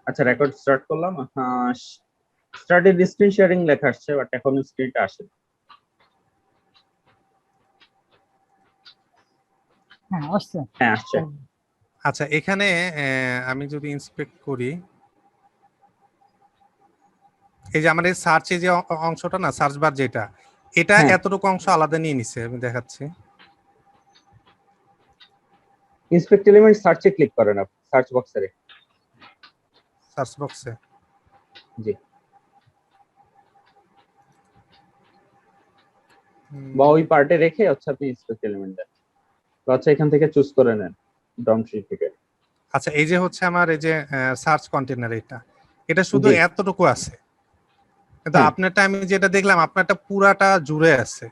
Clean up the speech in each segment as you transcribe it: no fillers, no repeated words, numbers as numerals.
আচ্ছা, record start করলাম। হ্যাঁ, স্টার্টেড স্ক্রিন শেয়ারিং লেখা আসছে, বাট এখন স্ক্রিনটা আসে না। হ্যাঁ আসছে। হ্যাঁ, আসছে। আচ্ছা, এখানে আমি যদি ইন্সপেক্ট করি, এই যে আমাদের সার্চে যে অংশটা না, সার্চ বার যেটা, এটা হ্যাঁ। এতটুকু অংশ আলাদা নিয়ে নিছে, আমি দেখাচ্ছি। ইন্সপেক্ট এলিমেন্ট সার্চে ক্লিক করেন আপনি, সার্চ বক্সে। সার্চ বক্সে জি, বা ওই পার্টে রেখে হচ্ছে আপনি ইন্সপেক্ট এলিমেন্ট দেন, আচ্ছা এখান থেকে চুজ করে নেন ডম ট্রি থেকে। আচ্ছা, এই যে হচ্ছে আমার এই যে সার্চ কন্টেনার, এটা শুধু জি। এতটুকু আছে, কিন্তু হ্যাঁ। আপনারটা আমি যেটা দেখলাম আপনারটা পুরাটা জুড়ে আছে।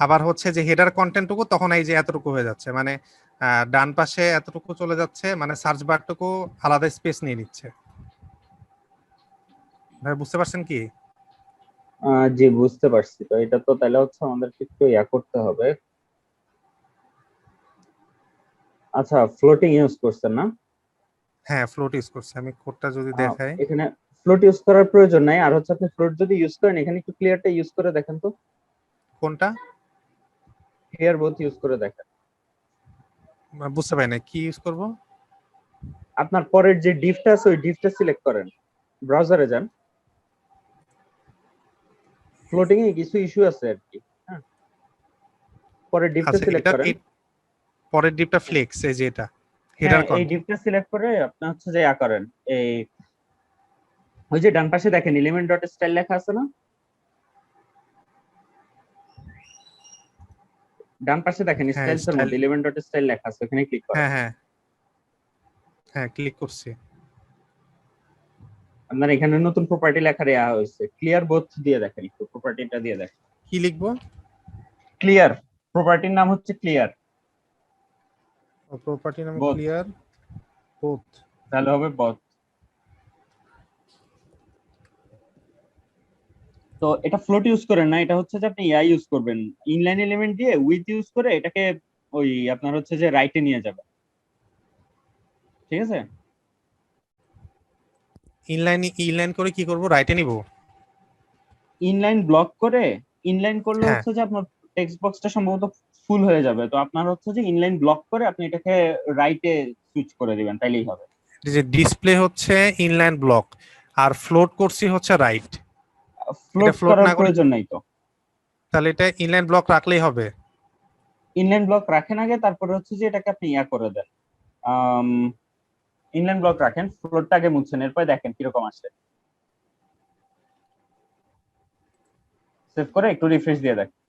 আবার হচ্ছে যে হেডার কন্টেন্টটুকু তখন এই যে এতটুকু হয়ে যাচ্ছে, মানে ডান পাশে এতটুকু চলে যাচ্ছে, মানে সার্চ বারটুকু আলাদা স্পেস নিয়ে নিচ্ছে। ভাই বুঝতে পারছেন কি? জি, বুঝতে পারছি। তো এটা তো তাহলে হচ্ছে আমাদেরকে একটু করতে হবে। আচ্ছা, ফ্লোটিং ইউজ করছেন না? হ্যাঁ, ফ্লোট ইউজ করছে। আমি কোডটা যদি দেখাই, এখানে ফ্লোট ইউজ করার প্রয়োজন নাই। আর হচ্ছে আপনি ফ্লোট যদি ইউজ করেন, এখানে একটু ক্লিয়ারটা ইউজ করে দেখেন তো। কোনটা? ক্লিয়ার বোথ ইউজ করে দেখেন। বুঝতে পারি না, কি ইউজ করব? আপনার পরের যে ডিভটা আছে ওই ডিভটা সিলেক্ট করেন, ব্রাউজারে যান, ফ্লোটিং এ কিছু ইস্যু আছে আর কি। হ্যাঁ, পরের ডিভটা আচ্ছা, সিলেক্ট এটা করেন। পরের ডিপটা ফ্লেক্স, এই যে এটা হেডার হ্যাঁ, এই কন্টেন্ট। ডিভটা সিলেক্ট করে আপনি হচ্ছে যে করেন, এই ওই যে ডান পাশে দেখেন এলিমেন্ট ডট স্টাইল লেখা আছে না? ডান পাশে দেখেন হ্যাঁ, স্টাইলস এর স্টাইল। মধ্যে এলিমেন্ট ডট স্টাইল লেখা আছে, ওখানে ক্লিক করেন। হ্যাঁ হ্যাঁ হ্যাঁ, ক্লিক করছি। আপনার এখানে নতুন প্রপার্টি লেখা দেওয়া হয়েছে, ক্লিয়ার বোথ দিয়ে দেখেন, একটু প্রপার্টিটা দিয়ে দেখেন। কি লিখবো? ক্লিয়ার, প্রপার্টির নাম হচ্ছে ক্লিয়ার। প্রপার্টি নাম বোথ, ক্লিয়ার বোথ। তাহলে হবে বোথ। তো এটা ফ্লোট ইউজ করেন না, এটা হচ্ছে যে আপনি ইউজ করবেন, ইনলাইন এলিমেন্ট দিয়ে উইথ ইউজ করে এটাকে ওই আপনার হচ্ছে যে রাইটে নিয়ে যাবে। ঠিক আছে? ইনলাইন করে কি করব? রাইটে নিব? ইনলাইন ব্লক করে, ইনলাইন করলে হ্যাঁ, হচ্ছে যে আপনার টেক্সট বক্সটা সম্ভবত ফুল হয়ে যাবে। তো আপনার হচ্ছে যে ইনলাইন ব্লক করে আপনি এটাকে রাইটে সুইচ করে দিবেন, তাইলেই হবে। এই যে ডিসপ্লে হচ্ছে ইনলাইন ব্লক, আর ফ্লোট করছি হচ্ছে রাইট। এটা ফ্লোট ফ্লোট করার না করে প্রয়োজন নাই তো। তাহলে এটা ইনলাইন ব্লক রাখলেই হবে? ইনলাইন ব্লক রাখেন আগে, তারপরে হচ্ছে যে এটাকে আপনি করে দেন। ইনলাইন ব্লক রাখেন, ফ্লোটটা আগে মুছছেন, এরপর দেখেন কিরকম আসে। সেভ করে একটু রিফ্রেশ দিয়ে দেখেন।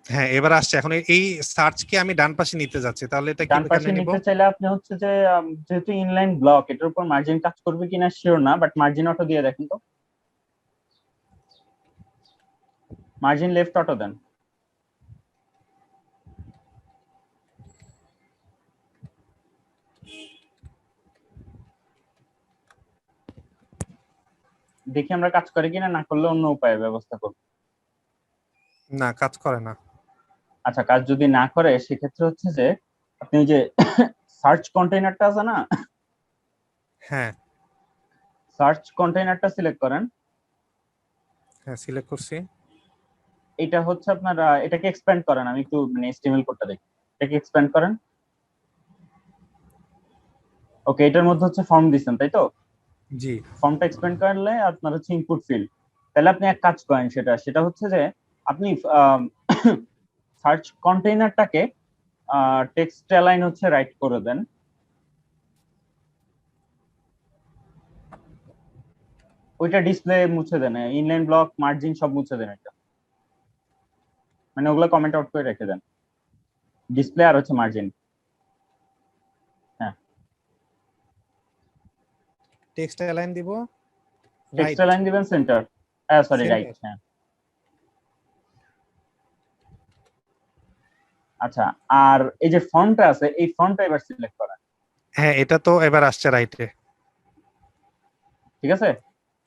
হ্যাঁ, এবার আসছে। এখন এই সার্চ কে আমি ডান পাশে নিতে যাচ্ছি, তাহলে এটা ডান কিভাবে পাশে নিব? নিতে চাইলে আপনি হচ্ছে যে যেহেতু ইনলাইন ব্লক, এটার উপর মার্জিন কাজ করবে কিনা শিওর না, বাট মার্জিন অটো দিয়ে দেখেন তো। মার্জিন লেফট অটো দেন। দেখি আমরা কাজ করে কিনা, না করলে অন্য উপায়ে ব্যবস্থা করব। না, কাজ করে না। আচ্ছা, কাজ যদি না করে সেক্ষেত্রে হচ্ছে যে আপনি ওই যে সার্চ কন্টেইনারটা আছে না, হ্যাঁ সার্চ কন্টেইনারটা সিলেক্ট করেন। হ্যাঁ, সিলেক্ট করছি। এটা হচ্ছে আপনার এটাকে এক্সপ্যান্ড করেন। আমি একটু মানে এসটিএমএল কোডটা দেখি। এটাকে এক্সপ্যান্ড করেন। ওকে, এটার মধ্যে হচ্ছে ফর্ম দিচ্ছেন, তাই তো? জি। ফর্মটা এক্সপ্যান্ড করলে আপনার হচ্ছে ইনপুট ফিল্ড। তাহলে আপনি এক কাজ করেন, সেটা হচ্ছে যে আপনি সার্চ কন্টেইনারটাকে টেক্সট অ্যালাইন হচ্ছে রাইট করে দেন। ওইটা ডিসপ্লে মুছে দেন, ইনলাইন ব্লক মার্জিন সব মুছে দেন, এটা মানে ওগুলো কমেন্ট আউট করে রেখে দেন, ডিসপ্লে আর হচ্ছে মার্জিন। হ্যাঁ, টেক্সট অ্যালাইন দিব, টেক্সট রাইট অ্যালাইন দিবেন সেন্টার, সরি রাইট। সেন্টার। হ্যাঁ, আচ্ছা। আর এই যে ফন্টটা আছে, এই ফন্টটা এবার সিলেক্ট করেন। হ্যাঁ, এটা তো এবার আসছে রাইটে। ঠিক আছে?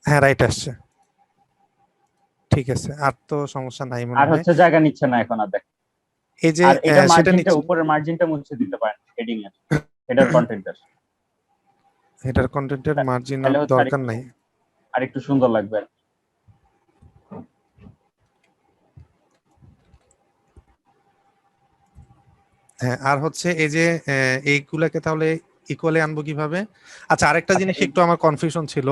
হ্যাঁ, রাইট আসছে। ঠিক আছে, আর তো সমস্যা নাই মনে আর হয়। হচ্ছে জায়গা নিচ্ছে না এখন আর দেখ। এই যে আর এটা সেটা মার্জিনটা, নিচ্ছে, উপরের মার্জিনটা মুছে দিতে পারেন হেডিং এর, হেডার কন্টেন্টের। হেডার কন্টেন্টের মার্জিন তাহলে হচ্ছে দরকার নাই। আরেকটু সুন্দর লাগবে আর কি। হ্যাঁ, আর হচ্ছে এই যে এইগুলাকে তাহলে ইকুয়ালি আনবো কিভাবে? আচ্ছা, আরেকটা আচ্ছা জিনিস একটু আমার কনফিউশন ছিল,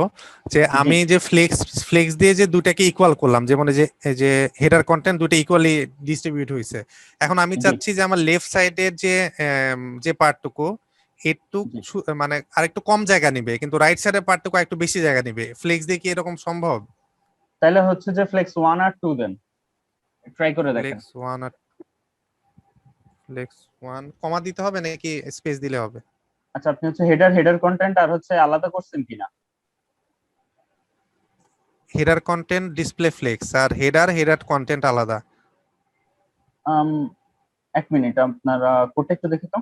যে জি আমি যে ফ্লেক্স ফ্লেক্স দিয়ে যে দুটাকে ইকুয়াল করলাম, যেমন এই যে হেডার কন্টেন্ট দুটো ইকুয়ালি ডিস্ট্রিবিউট হয়েছে, এখন আমি জি চাচ্ছি যে আমার লেফট সাইডের যে পার্টটুকু একটু জি মানে আরেকটু কম জায়গা নিবে, কিন্তু রাইট সাইডের পার্টটুকু একটু বেশি জায়গা নিবে। ফ্লেক্স দিয়ে কি এরকম সম্ভব? তাহলে হচ্ছে যে ফ্লেক্স 1 আর 2 দেন, ট্রাই করে দেখেন। ফ্লেক্স ওয়ান আর ফ্লেক্স ওয়ান কমা দিতে হবে নাকি স্পেস দিলে হবে? আচ্ছা, আপনি হচ্ছে হেডার কন্টেন্ট আর হচ্ছে আলাদা করছেন কিনা? হেডার কন্টেন্ট ডিসপ্লে ফ্লেক্স, আর হেডার কন্টেন্ট আলাদা। আম, এক মিনিট, আপনার কোডটা একটু দেখি তো।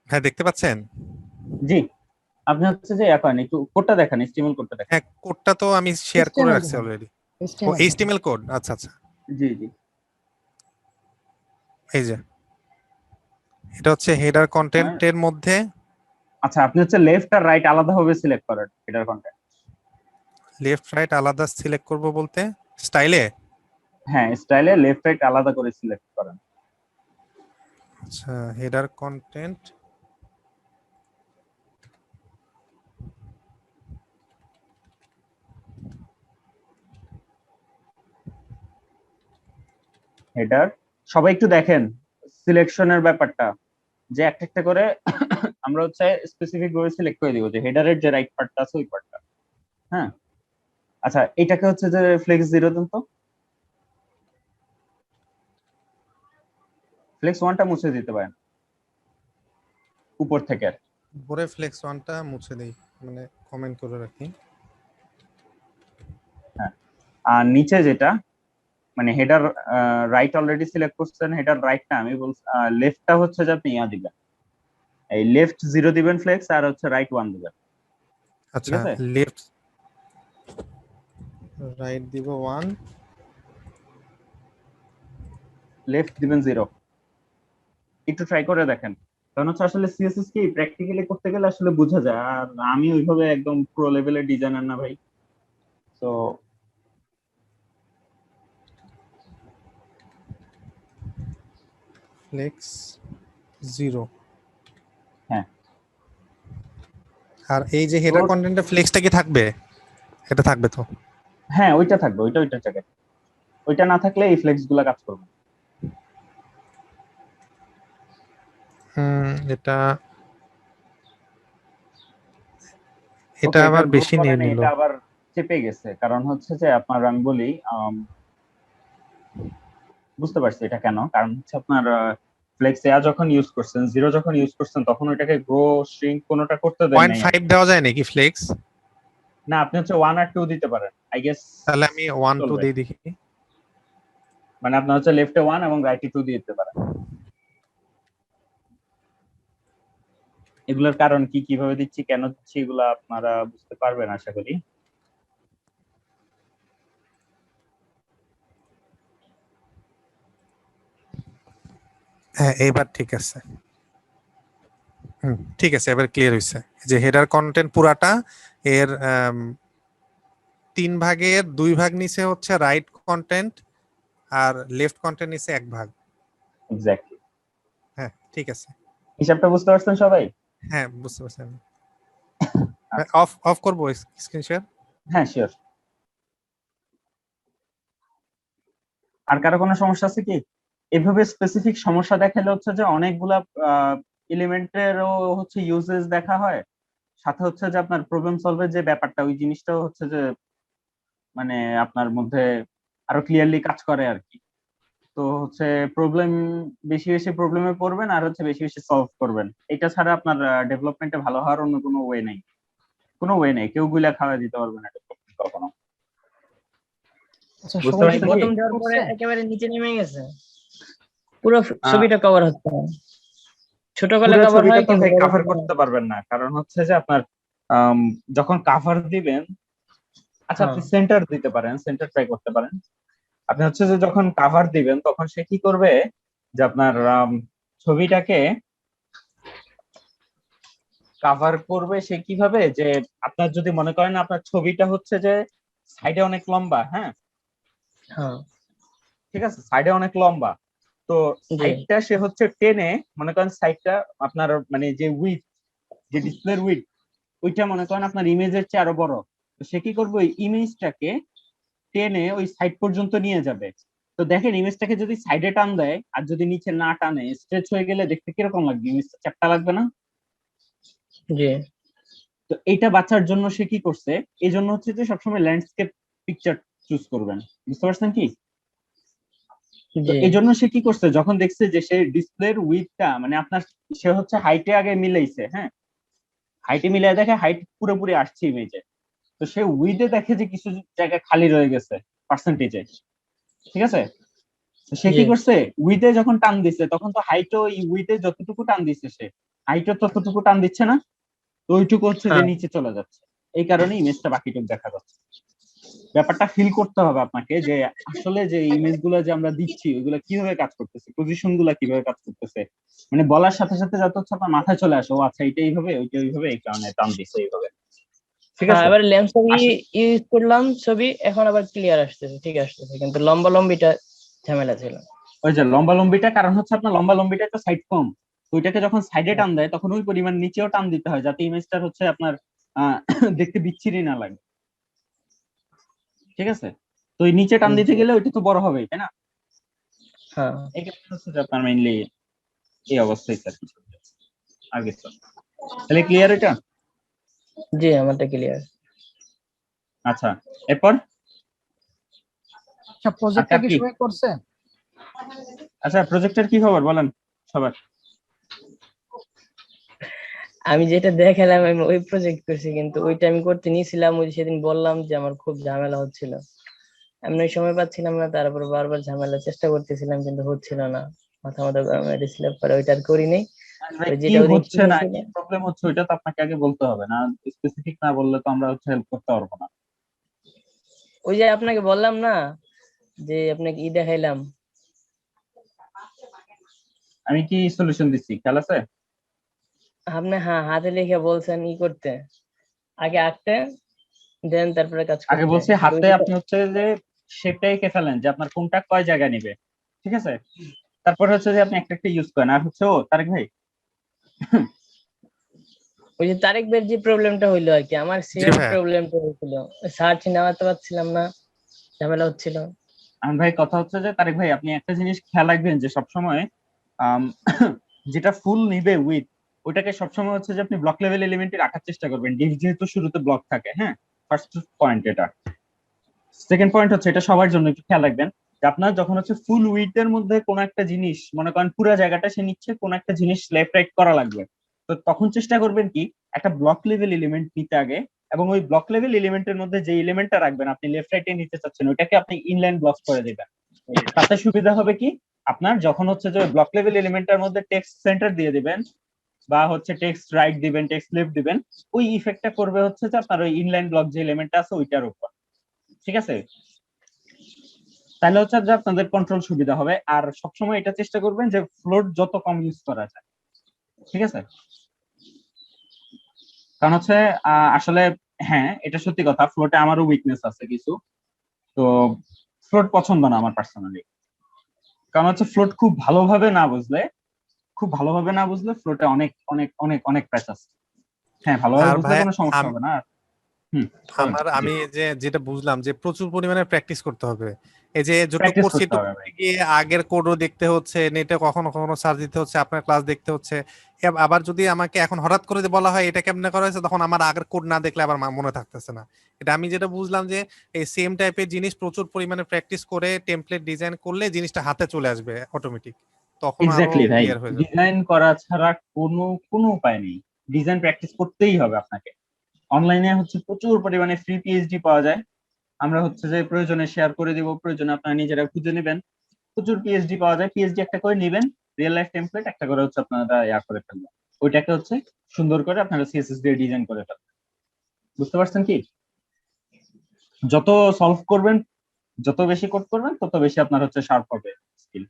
হ্যাঁ, দেখতে পাচ্ছেন? জি, আপনি হচ্ছে যে এখন একটু কোডটা দেখান, HTML কোডটা দেখান। হ্যাঁ, কোডটা তো আমি শেয়ার করে HTML রাখছি দেখান, অলরেডি। ও, HTML দেখান। এইচটিএমএল কোড, আচ্ছা আচ্ছা। জি জি। এই যে এটা হচ্ছে হেডার আর- কন্টেন্টের মধ্যে। আচ্ছা, আপনি হচ্ছে লেফট আর রাইট আলাদা ভাবে সিলেক্ট করেন হেডার কন্টেন্ট। লেফট রাইট আলাদা সিলেক্ট করব বলতে স্টাইলে? হ্যাঁ, স্টাইলে লেফট রাইট আলাদা করে সিলেক্ট করেন। আচ্ছা, হেডার কন্টেন্ট, হেডার, সবাই একটু দেখেন সিলেকশনের ব্যাপারটা, যে একটা একটা করে আমরা হচ্ছে স্পেসিফিক ভাবে সিলেক্ট করে দিব যে হেডারের যে রাইট পার্টটা আছে ওই পার্টটা। হ্যাঁ, আচ্ছা এটাকে হচ্ছে যে ফ্লেক্স 0 দেন তো, ফ্লেক্স 1টা মুছে দিতে পারেন উপর থেকে। উপরে ফ্লেক্স ওয়ানটা মুছে দেই, মানে কমেন্ট করে রাখি। হ্যাঁ, আর নিচে যেটা মানে হেডার রাইট অলরেডি সিলেক্ট করছেন, হেডার রাইটটা আমি বলছি, লেফটটা হচ্ছে যে আপনি দিবেন, এই লেফট 0 দিবেন ফ্লেক্স, আর হচ্ছে রাইট 1 দিবেন। ঠিক আচ্ছা, আছে, লেফট রাইট দিব ওয়ান। লেফট দিবেন 0। একটু ট্রাই করে দেখেন, কারণ হচ্ছে আসলে সিএসএস কি প্র্যাকটিক্যালি করতে গেলে আসলে বোঝা যায়, আর আমি ওইভাবে একদম প্রো লেভেলের ডিজাইনার না ভাই। তো ফ্লেক্স জিরো। হ্যাঁ, আর এই যে তো হেডার কন্টেন্টের ফ্লেক্সটা কি থাকবে? এটা থাকবে তো? হ্যাঁ ওইটা থাকবে, ওইটা জায়গায়, ওইটা না থাকলে এই ফ্লেক্স গুলা কাজ করবে না। এটা ওকে, এটা এটা আবার গ্রো বেশি নিয়ে করেন, নিল। এটা আবার চেপে গেছে, কারণ হচ্ছে যে আপনার আমি বলি, বুঝতে পারছি এটা কেন, কারণ হচ্ছে আপনার ফ্লেক্স এ যখন ইউজ করছেন, 0 যখন ইউজ করছেন, তখন ওইটাকে গ্রো শ্রিঙ্ক কোনোটা করতে দেন পয়েন্ট নাই আর ফাইভ কি। দেওয়া যায় নাকি ফ্লেক্স? না, আপনি হচ্ছে 1 আর 2 দিতে পারেন আই গেস, তাহলে আমি ওয়ান টু চলবে। দিয়ে দেখি। মানে আপনার হচ্ছে লেফটে 1 এবং রাইটে 2 দিয়ে দিতে পারেন। এগুলোর কারণ কি, কিভাবে দিচ্ছি, কেন দিচ্ছি, এগুলো আপনারা বুঝতে পারবেন আশা করি। হ্যাঁ, এবার ঠিক আছে। ঠিক আছে, এবার ক্লিয়ার হয়েছে। যে হেডার কন্টেন্ট পুরাটা এর 3 ভাগের 2 ভাগ নিচে হচ্ছে রাইট কন্টেন্ট, আর লেফট কন্টেন্ট নিচে 1 ভাগ। এক্স্যাক্টলি। হ্যাঁ, ঠিক আছে। হিসাবটা বুঝতে পারছেন সবাই? হ্যাঁ, বুঝতে পারছি আমি। আচ্ছা, অফ অফ করবো স্ক্রিন শেয়ার। হ্যাঁ শিওর। আর কারো কোনো সমস্যা আছে কি? এভাবে স্পেসিফিক সমস্যা দেখালে হচ্ছে যে অনেকগুলা এলিমেন্টেরও হচ্ছে ইউজেস দেখা হয়, সাথে হচ্ছে যে আপনার প্রবলেম সলভের যে ব্যাপারটা, ওই জিনিসটাও হচ্ছে যে মানে আপনার মধ্যে আরো ক্লিয়ারলি কাজ করে আর কি। তো হচ্ছে প্রবলেম, বেশি বেশি প্রবলেমে পড়বেন আর হচ্ছে বেশি বেশি সলভ করবেন, এটা ছাড়া আপনার ডেভেলপমেন্টে ভালো হওয়ার অন্য কোনো ওয়ে নেই। কোনো ওয়ে নেই, কেউ গুলা খাওয়া দিতে পারবে না এটা কখনো। আচ্ছা বুঝতে সবাই কি পারছেন কি? বটম দেওয়ার পরে করছে? একেবারে নিচে নেমে গেছে, পুরো ছবিটা কভার হচ্ছে না। ছোট করে পুরো কভার ছবিটা হয় তো কিন্তু ভাই বড় কাভার cover হয় করতে পারবেন না, কারণ হচ্ছে যে আপনার যখন কাভার দিবেন, আচ্ছা হ্যাঁ। আপনি সেন্টার দিতে পারেন, সেন্টার ট্রাই করতে পারেন। আপনি হচ্ছে যে যখন কাভার দিবেন তখন সে কি করবে যে আপনার ছবিটাকে কাভার করবে সে কিভাবে, যে আপনার যদি মনে করেন আপনার ছবিটা হচ্ছে যে সাইডে অনেক লম্বা, হ্যাঁ হ্যাঁ ঠিক আছে, সাইডে অনেক লম্বা, তো জি সাইডটা সে হচ্ছে টেনে, মনে করেন সাইডটা আপনার মানে যে উইথ, যে ডিসপ্লের উইথ, ওইটা মনে করেন আপনার ইমেজের চেয়ে আরো বড়, তো সে কি করবে ওই ইমেজটাকে টেনে ওই সাইড পর্যন্ত নিয়ে যাবে। তো দেখেন ইমেজটাকে যদি সাইডে টান দেয় আর যদি নিচে না টানে, স্ট্রেচ হয়ে গেলে দেখতে কিরকম লাগবে, ইমেজটা চ্যাপ্টা লাগবে না? জি তো এইটা বাঁচার জন্য সে কি করছে, এই জন্য হচ্ছে যে সবসময় ল্যান্ডস্কেপ পিকচার চুজ করবেন, বুঝতে পারছেন কি? তো জি এই জন্য সে কি করছে, যখন দেখছে যে সে ডিসপ্লের উইথটা মানে আপনার, সে হচ্ছে হাইটে আগে মিলাইছে, হ্যাঁ হাইটে মিলাই দেখে হাইট পুরোপুরি আসছে ইমেজে, তো সে উইথে দেখে যে কিছু জায়গা খালি রয়ে গেছে পার্সেন্টেজে, ঠিক আছে, তো সে জি কি করছে উইথে যখন টান দিচ্ছে তখন তো হাইটও উইথে যতটুকু টান দিচ্ছে সে হাইটও ততটুকু টান দিচ্ছে না, তো ওইটুকু হচ্ছে যে হ্যাঁ নিচে চলে যাচ্ছে, এই কারণে ইমেজটা বাকিটুকু দেখা যাচ্ছে। ব্যাপারটা ফিল করতে হবে আপনাকে যে আসলে যে ইমেজ গুলো যে আমরা দিচ্ছি ওইগুলো কিভাবে কাজ করতেছে, পজিশন গুলা কিভাবে কাজ করতেছে, মানে বলার সাথে সাথে যত হচ্ছে আপনার মাথায় চলে আসে, ও আচ্ছা এইটা এইভাবে ওইটা ওইভাবে, এই কারণে টান দিচ্ছে এইভাবে, ঠিক হ্যাঁ আছে। এবার লেন্স আসলে ইউজ করলাম, ছবি এখন আবার ক্লিয়ার আসতেছে, ঠিক আসতেছে, কিন্তু লম্বা লম্বিটা ঝামেলা ছিল। ওই যে লম্বা লম্বিটা, কারণ হচ্ছে আপনার লম্বা লম্বিটা একটা সাইড কম, তো ওইটাকে যখন সাইডে টান দেয় তখন ওই পরিমাণ নিচেও টান দিতে হয় যাতে ইমেজটার হচ্ছে আপনার আহ দেখতে বিচ্ছিরি না লাগে, ঠিক আছে। তো ওই নিচে টান দিতে গেলে ওইটা তো বড় হবেই, তাই না? হ্যাঁ এই কারণে হচ্ছে যে আপনার মেইনলি এই অবস্থায় আর কিছু না। আর কিছু না। তাহলে ক্লিয়ার এটা? জি আমারটা ক্লিয়ার। আচ্ছা এরপর আচ্ছা প্রজেক্টটা আর কি কি? সবাই করছে? আচ্ছা প্রজেক্টের কি খবর বলেন সবার? আমি যেটা দেখালাম আমি ওই প্রজেক্ট করছি, কিন্তু ওইটা আমি করতে নিয়েছিলাম, ওই সেদিন বললাম যে আমার খুব ঝামেলা হচ্ছিল, এমনি সময় পাচ্ছিলাম না, তারপর বারবার ঝামেলা চেষ্টা করতেছিলাম কিন্তু হচ্ছিল না, মাথা মাথা গরম হয়ে গেছিল, পরে ওইটা আর করি নাই। ভাই ওই কি যেটা ওদিন হচ্ছে না, শিখেছিল, কি প্রবলেম হচ্ছে ওইটা তো আপনাকে আগে বলতে হবে না, স্পেসিফিক না বললে তো আমরা হচ্ছে হেল্প করতে পারবো না। ওই যে আপনাকে বললাম না যে আপনাকে দেখাইলাম, আমি কি সলিউশন দিচ্ছি খেয়াল আছে? আপনি হ্যাঁ হাতে লিখে বলছেন করতে, আগে আঁকতে দেন তারপরে কাজ আগে করতে, বলছি কিন্তু হাতে ওইটা আপনি হচ্ছে যে শেপটা এঁকে ফেলেন যে আপনার কোনটা কয় জায়গা নিবে, ঠিক আছে, তারপরে হচ্ছে যে আপনি একটা একটা ইউজ করেন। আর হচ্ছে ও তারেক ভাই, ওই যে তারেক ভাইয়ের যে প্রবলেমটা হইলো আর কি, আমার জি সেম ভাইয়া। প্রবলেমটা হয়েছিল, সার্চ নামাতে পারছিলাম না, ঝামেলা হচ্ছিল। আমি ভাই কথা হচ্ছে যে তারেক ভাই আপনি একটা জিনিস খেয়াল রাখবেন যে সবসময় আম, যেটা ফুল নিবে উইথ, ওইটাকে সবসময় হচ্ছে যে আপনি ব্লক লেভেল এলিমেন্টে রাখার চেষ্টা করবেন, ডিভ যেহেতু শুরুতে ব্লক থাকে, হ্যাঁ ফার্স্ট পয়েন্ট এটা। সেকেন্ড পয়েন্ট হচ্ছে এটা সবার জন্য একটু খেয়াল রাখবেন যে আপনার যখন হচ্ছে ফুল উইথ এর মধ্যে কোনো একটা জিনিস মনে করেন পুরো জায়গাটা সে নিচ্ছে, কোনো একটা জিনিস লেফট রাইট করা লাগবে, তো তখন চেষ্টা করবেন কি একটা ব্লক লেভেল এলিমেন্ট নিতে আগে, এবং ওই ব্লক লেভেল এলিমেন্টের মধ্যে যে এলিমেন্টটা রাখবেন আপনি লেফট রাইটে নিতে চাচ্ছেন ওইটাকে আপনি ইনলাইন ব্লক করে দিবেন। তাতে সুবিধা হবে কি আপনার যখন হচ্ছে যে ব্লক লেভেল এলিমেন্টের মধ্যে টেক্সট সেন্টার দিয়ে দিবেন বা হচ্ছে টেক্সট রাইট দিবেন, টেক্সট লেফট দিবেন, ওই ইফেক্টটা করবে হচ্ছে যে আপনার ওই ইনলাইন ব্লক যে এলিমেন্টটা আছে ওইটার উপর, ঠিক আছে। তাহলে হচ্ছে যে আপনাদের কন্ট্রোল সুবিধা হবে, আর সবসময় এটা চেষ্টা করবেন যে ফ্লোট যত কম ইউজ করা যায়, ঠিক আছে। কারণ হচ্ছে আসলে হ্যাঁ এটা সত্যি কথা, ফ্লোটে আমারও উইকনেস আছে কিছু, তো ফ্লোট পছন্দ না আমার পার্সোনালি, কারণ হচ্ছে ফ্লোট খুব ভালোভাবে না বুঝলে ফ্লোটে অনেক অনেক অনেক অনেক প্যাচ আছে। হ্যাঁ ভালোভাবে আর বুঝলে ভাই কোনো সমস্যা হবে না। হুম, বলেন। জি, আমি যেটা বুঝলাম যে প্রচুর পরিমাণে প্র্যাকটিস করতে হবে। এই যে যতটুকু প্র্যাকটিস করছি করতে একটু হবে ভাই। করতে গিয়ে আগের কোডও দেখতে হচ্ছে, নেটে কখনো কখনো সার্চ দিতে হচ্ছে, আপনার ক্লাস দেখতে হচ্ছে। আবার যদি আমাকে এখন হঠাৎ করে বলা হয় এটা কেমনে করা হয়েছে, তখন আমার আগের কোড না দেখলে আবার মনে থাকতেছে না। এটা আমি যেটা বুঝলাম যে এই সেম টাইপের জিনিস প্রচুর পরিমাণে প্র্যাকটিস করে টেমপ্লেট ডিজাইন করলে জিনিসটা হাতে চলে আসবে অটোমেটিক, তখন আরো এক্স্যাক্টলি ভাই, ক্লিয়ার হয়ে যাবে। ডিজাইন করা ছাড়া কোনো কোনো উপায় নেই, ডিজাইন প্র্যাকটিস করতেই হবে আপনাকে। অনলাইনে হচ্ছে প্রচুর পরিমাণে ফ্রি পিএইচডি পাওয়া যায়। আমরা হচ্ছে যে প্রয়োজনে শেয়ার করে দিব, প্রয়োজনে আপনারা নিজেরা খুঁজে নেবেন। প্রচুর পিএইচডি পাওয়া যায়, পিএইচডি একটা করে নেবেন, রিয়েল লাইফ টেমপ্লেট একটা করে হচ্ছে আপনারা করে ফেলবেন, ওইটাকে হচ্ছে সুন্দর করে আপনারা সিএসএস দিয়ে ডিজাইন করে ফেলবেন। বুঝতে পারছেন কি? যত সলভ করবেন, যত বেশি কোড করবেন, তত বেশি আপনার হচ্ছে শার্প হবে স্কিল।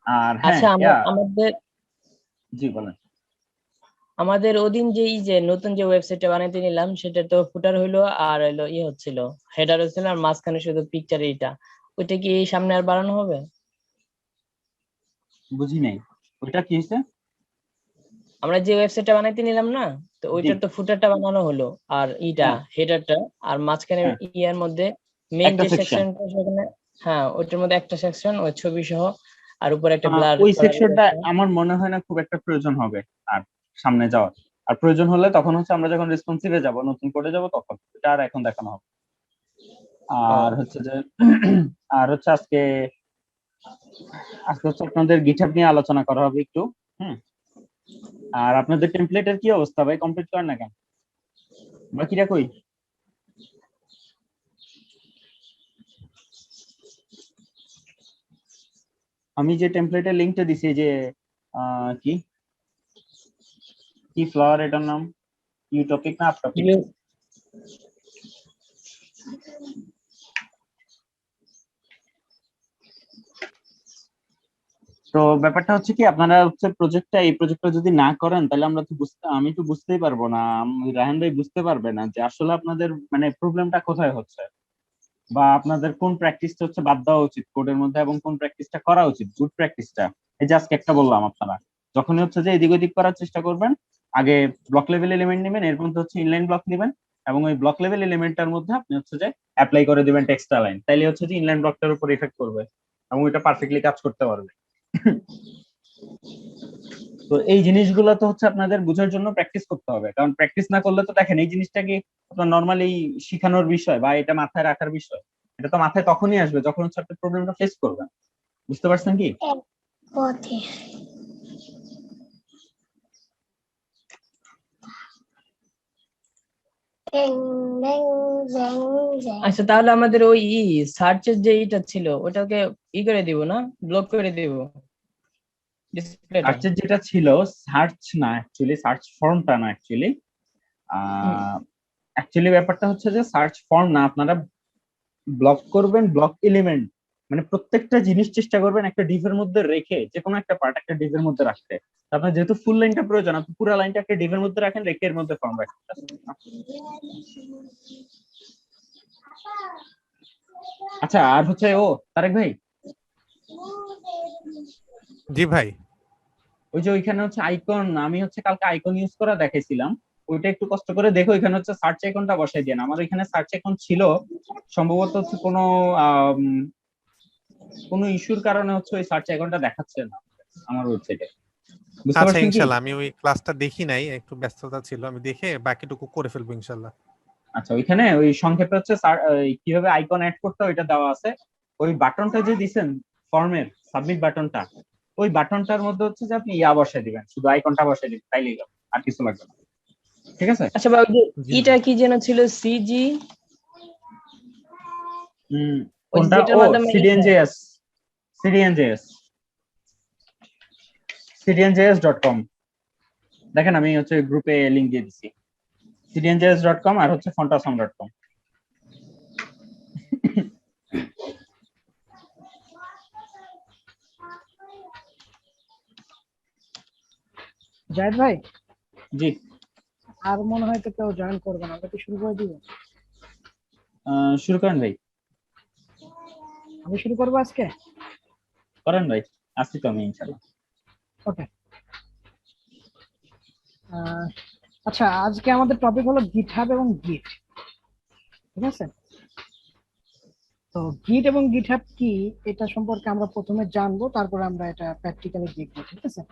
আর হ্যাঁ, আচ্ছা, আমাদের জি বলেন। আমাদের ওদিন যে নতুন যে ওয়েবসাইটটা বানাইতে নিলাম, সেটা তো ফুটার হইলো আর হইলো হচ্ছিল, হেডার হচ্ছিল, আর মাঝখানে শুধু পিকচার এইটা, ওইটা কি সামনে আর বাড়ানো হবে? বুঝি নাই, ওইটা কি হয়েছে? আমরা যে ওয়েবসাইটটা বানাইতে নিলাম না, তো জি, ওইটার তো ফুটারটা বানানো হলো, আর হ্যাঁ হেডারটা, আর মাঝখানে হ্যাঁ, ইয়ার মধ্যে মেইন একটা যে সেকশন। সেকশনটা সেখানে, হ্যাঁ ওইটার মধ্যে একটা সেকশন ওই ছবি সহ, আর উপরে একটা ব্লার ওই করা সেকশনটা আছে। আমার মনে হয় না খুব একটা প্রয়োজন হবে আর সামনে যাওয়ার। আর প্রয়োজন হলে তখন হচ্ছে আমরা যখন রেসপন্সিভে যাব, নতুন করে যাব, তখন এটা আর এখন দেখানো হবে। আর ও হচ্ছে যে আর হচ্ছে আজকে আজকে হচ্ছে আপনাদের গিটহাব নিয়ে আলোচনা করা হবে একটু। হুম। আর আপনাদের টেমপ্লেটের কি অবস্থা ভাই, কমপ্লিট করেন না কেন? বাকিরা কই? আমি যে টেমপ্লেটের লিংকটা দিছি, যে কি কি ফ্লাওয়ার এটার নাম, ইউ টপিক না আপ টপিক? তো ব্যাপারটা হচ্ছে কি, আপনারা হচ্ছে এই প্রজেক্টটা যদি না করেন, তাহলে আমি তো বুঝতেই পারবো না, রায়হান ভাই বুঝতে পারবে না যে আসলে আপনাদের মানে প্রবলেমটা কোথায় হচ্ছে, বা আপনাদের কোন প্র্যাকটিসটা হচ্ছে বাদ দেওয়া উচিত কোডের মধ্যে, এবং কোন প্র্যাকটিসটা করা উচিত, গুড প্র্যাকটিসটা। এই যে আজকে একটা বললাম, আপনারা যখনই হচ্ছে যে এদিক ওদিক করার চেষ্টা করবেন, আগে ব্লক লেভেল এলিমেন্ট নেবেন, এর মধ্যে হচ্ছে ইনলাইন ব্লক নেবেন, এবং ওই ব্লক লেভেল এলিমেন্টটার মধ্যে আপনি হচ্ছে যে অ্যাপ্লাই করে দিবেন টেক্সট লাইন, তাইলে হচ্ছে যে ইনলাইন ব্লকটার উপর ইফেক্ট করবে এবং এটা পারফেক্টলি কাজ করতে পারবে। তো এই জিনিসগুলো তো হচ্ছে আপনাদের বোঝার জন্য প্র্যাকটিস করতে হবে, কারণ প্র্যাকটিস না করলে তো দেখেন এই জিনিসটা কি আপনার নর্মালি শিখানোর বিষয় বা এটা মাথায় রাখার বিষয়, এটা তো মাথায় তখনই আসবে যখন হচ্ছে আপনি প্রবলেমটা ফেস করবেন। বুঝতে পারছেন কি? পথে ব্যাং ব্যাং ব্যাং ব্যাং। আচ্ছা, তাহলে আমাদের ওই সার্চের যে ইটা ছিল ওটাকে করে দিব না, ব্লক করে দিব ডিসপ্লেটা? সার্চের যেটা ছিল, সার্চ না অ্যাকচুয়ালি, সার্চ ফর্মটা না অ্যাকচুয়ালি, অ্যাকচুয়ালি ব্যাপারটা হচ্ছে যে সার্চ ফর্ম না, আপনারা ব্লক করবেন ব্লক এলিমেন্ট, মানে প্রত্যেকটা জিনিস চেষ্টা করবেন একটা ডিভের মধ্যে রেখে, যে কোনো একটা পার্ট একটা ডিভের মধ্যে রাখতে। আপনার যেহেতু ফুল লাইনটা প্রয়োজন, আপনি পুরো লাইনটা একটা ডিভের মধ্যে রাখেন, রেখে এর মধ্যে ফর্ম রাখেন। আচ্ছা, আর হচ্ছে তারেক ভাই, জি ভাই। ওই যে ওইখানে হচ্ছে আইকন, আমি হচ্ছে কালকে আইকন ইউজ করা দেখাইছিলাম, ওইটা একটু কষ্ট করে দেখো, এখানে হচ্ছে সার্চ আইকনটা বসাই দেন। আমার এখানে সার্চ আইকন ছিল, সম্ভবত হচ্ছে কোনো ইস্যুর কারণে হচ্ছে ওই সার্চ আইকনটা দেখাচ্ছে না আমার ওয়েবসাইটে। বুঝতে আচ্ছা, পারছেন কি? ইনশাল্লাহ আমি ওই ক্লাসটা দেখি নাই, একটু ব্যস্ততা ছিল, আমি দেখে বাকিটুকু করে ফেলবো ইনশাল্লাহ। আচ্ছা, ওইখানে ওই সংক্ষেপে হচ্ছে কিভাবে আইকন অ্যাড করতে হয় ওইটা দেওয়া আছে। ওই বাটনটা যে দিছেন ফর্মের, সাবমিট বাটনটা, ওই বাটনটার মধ্যে হচ্ছে যে আপনি বসাই দিবেন, শুধু আইকনটা বসাই দিবেন, তাইলেই হবে, আর কিছু লাগবে না। ঠিক আছে? আচ্ছা ভাই, ওই যে জি ইটা কি যেন ছিল, সিজি, ওই কোনটা? যেটার মাধ্যমে সিডিএনজেএস, সিডিএনজেএস, cdnjs.com। দেখেন আমি হচ্ছে গ্রুপে লিংক দিয়ে দিচ্ছি, cdnjs.com আর হচ্ছে fontasong.com। জাহিদ ভাই, জি, আর মনে হয় তো কেউ জয়েন করবে না, আমরা কি শুরু করে দিব? শুরু করেন ভাই, আমি শুরু করবো আজকে। করেন ভাই, আসছি তো আমি ইনশাআল্লাহ। ওকে। আচ্ছা, আজকে আমাদের টপিক হলো গিটহাব এবং গিট। ঠিক আছে? তো গিট এবং গিটহাব কি, এটা সম্পর্কে আমরা প্রথমে জানবো, তারপরে আমরা এটা প্র্যাকটিক্যালি দেখবো। ঠিক আছে?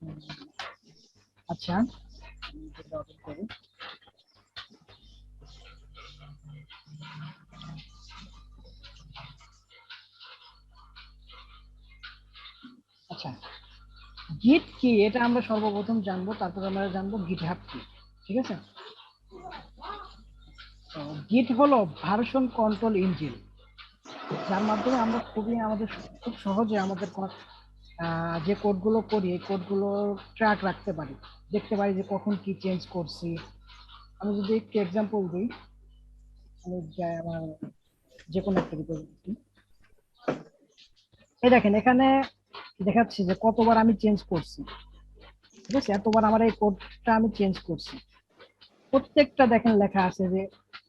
উম, আচ্ছা, আমি যেটা open করি। আচ্ছা, গিট কি এটা আমরা সর্বপ্রথম জানবো, তারপর আমরা জানবো গিটহাব কি। ঠিক আছে, তো গিট হলো ভার্সন কন্ট্রোল ইঞ্জিন, যার মাধ্যমে আমরা খুব সহজে আমাদের যে কোডগুলো করি এই কোডগুলো ট্র্যাক রাখতে পারি, দেখতে পারি যে কখন কি চেঞ্জ করছি। আমি যদি একটু এক্সাম্পল দিই, আমি আমার যে কোনো একটা রিপোজিটরি, এই দেখেন এখানে দেখাচ্ছি যে কতবার আমি চেঞ্জ করছি। ঠিক আছে, এতবার আমার এই কোডটা আমি চেঞ্জ করছি। প্রত্যেকটা দেখেন লেখা আছে যে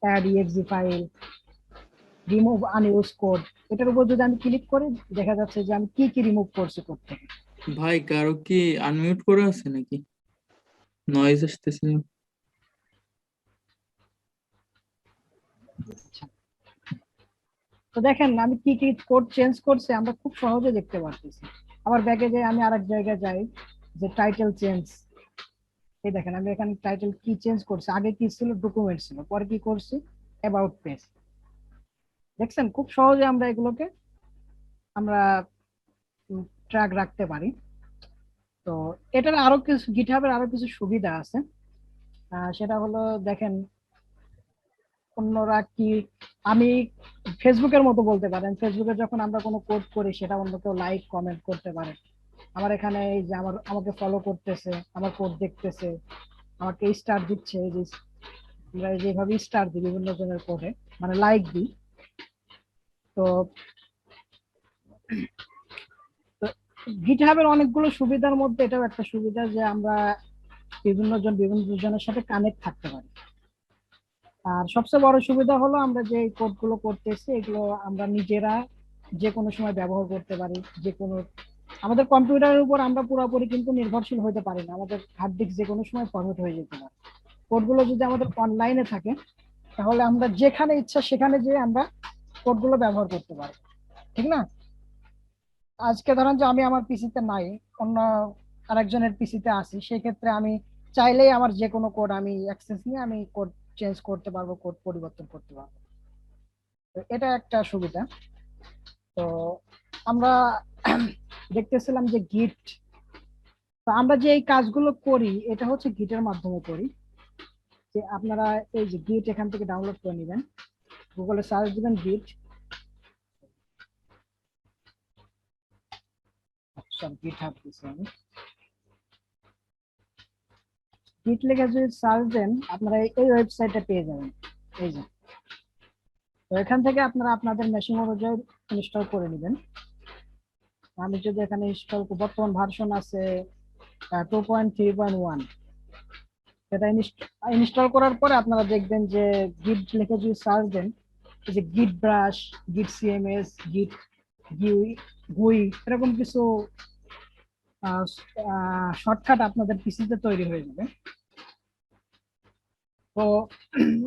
add exe file, remove unused code. এটার উপর যদি আমি ক্লিক করি দেখা যাচ্ছে যে আমি কি কি রিমুভ করছি কোড থেকে। ভাই কারো কি আনমিউট করা আছে নাকি? নয়েজ আসতেছে। তো দেখেন আমি কি কি কোড চেঞ্জ করছি আমরা খুব সহজে দেখতে পারতেছি। আবার ব্যাকে যে আমি আরেক জায়গায় যাই, যে টাইটেল চেঞ্জ, এই দেখেন আমি এখানে টাইটেল কি চেঞ্জ করছি, আগে কি ছিল ডকুমেন্ট ছিল, পরে কি করছি অ্যাবাউট পেজ। দেখছেন খুব সহজে আমরা এগুলোকে আমরা ট্র্যাক রাখতে পারি। তো এটার আরো কিছু গিটহাবের আরো কিছু সুবিধা আছে, সেটা হলো দেখেন অন্যরা কি, আমি ফেসবুকের মতো বলতে পারেন, ফেসবুকে যখন আমরা কোনো কোড করি সেটা অন্য কেউ লাইক কমেন্ট করতে পারে। আমার এখানে এই যে আমাকে ফলো করতেছে, আমার কোড দেখতেছে, আমাকে স্টার দিচ্ছে, এই যে আমরা যেভাবে স্টার দিই বিভিন্ন জনের কোডে, মানে লাইক দিই। তো গিটহাবের অনেকগুলো সুবিধার মধ্যে এটাও একটা সুবিধা যে আমরা বিভিন্ন জনের সাথে কানেক্ট থাকতে পারি। আর সবচেয়ে বড় সুবিধা হলো আমরা যে কোডগুলো করতেছি এগুলো আমরা নিজেরা যে কোনো সময় ব্যবহার করতে পারি। যে কোনো আমাদের কম্পিউটারের উপর আমরা পুরোপুরি কিন্তু নির্ভরশীল হতে পারি না, আমাদের হার্ড ডিস্ক যে কোনো সময় ফরম্যাট হয়ে যেতে পারে। কোডগুলো যদি আমাদের অনলাইনে থাকে তাহলে আমরা যেখানে ইচ্ছা সেখানে যেয়ে আমরা কোডগুলো ব্যবহার করতে পারি, ঠিক না? আজকে ধরেন যে আমি আমার পিসিতে নাই, অন্য আরেকজনের পিসিতে আছি, সেক্ষেত্রে আমি চাইলেই আমার যে কোনো কোড আমি অ্যাক্সেস নিয়ে আমি কোড চেঞ্জ করতে পারবো, কোড পরিবর্তন করতে পারবো। তো এটা একটা সুবিধা। তো আমরা দেখতেছিলাম যে গিট, তো আমরা যে এই কাজগুলো করি এটা হচ্ছে গিটের মাধ্যমে করি। যে আপনারা এই যে গিট এখান থেকে ডাউনলোড করে নেবেন, গুগলে সার্চ দিবেন গিট, সব গিটহাব দিছি আমি, গিট লিখে যদি সার্চ দেন আপনারা এই ওয়েবসাইটে পেয়ে যাবেন। এই যে, তো এখান থেকে আপনারা আপনাদের মেশিন অনুযায়ী ইনস্টল করে নেবেন। আমি যদি এখানে ইনস্টল, বর্তমান ভার্সন আছে 2.3.1, সেটা ইনস্টল করার পরে আপনারা দেখবেন যে গিট লিখে যদি সার্চ দেন, এই যে গিট ব্রাশ, গিট সিএমএস, গিট গুই এরকম কিছু শর্টকাট আপনাদের পিসিতে তৈরি হয়ে যাবে। তো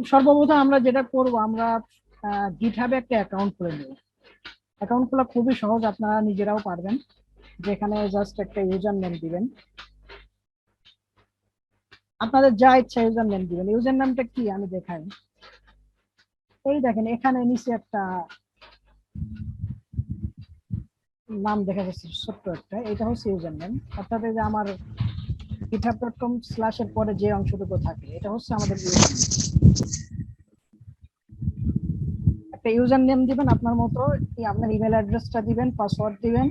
সর্বপ্রথম আমরা যেটা করব, আমরা গিটহাবে একটা অ্যাকাউন্ট খুলে নেব। অ্যাকাউন্ট খোলা খুবই সহজ, আপনারা নিজেরাও পারবেন। যেখানে জাস্ট একটা ইউজার নেম দিবেন, আপনাদের যা ইচ্ছা ইউজার নেম দিবেন। ইউজার নামটা কি আমি দেখাই, এই দেখেন এখানে নিচে একটা নাম দেখা যাচ্ছে ছোট্ট একটা, এটা হচ্ছে ইউজার নেম। অর্থাৎ এই যে আমার github.com স্ল্যাশের পরে যে অংশটুকু থাকে এটা হচ্ছে আমাদের ইউজার নেম। একটা ইউজার নেম দিবেন আপনার মতো, আপনার ইমেল অ্যাড্রেসটা দিবেন, পাসওয়ার্ড দিবেন,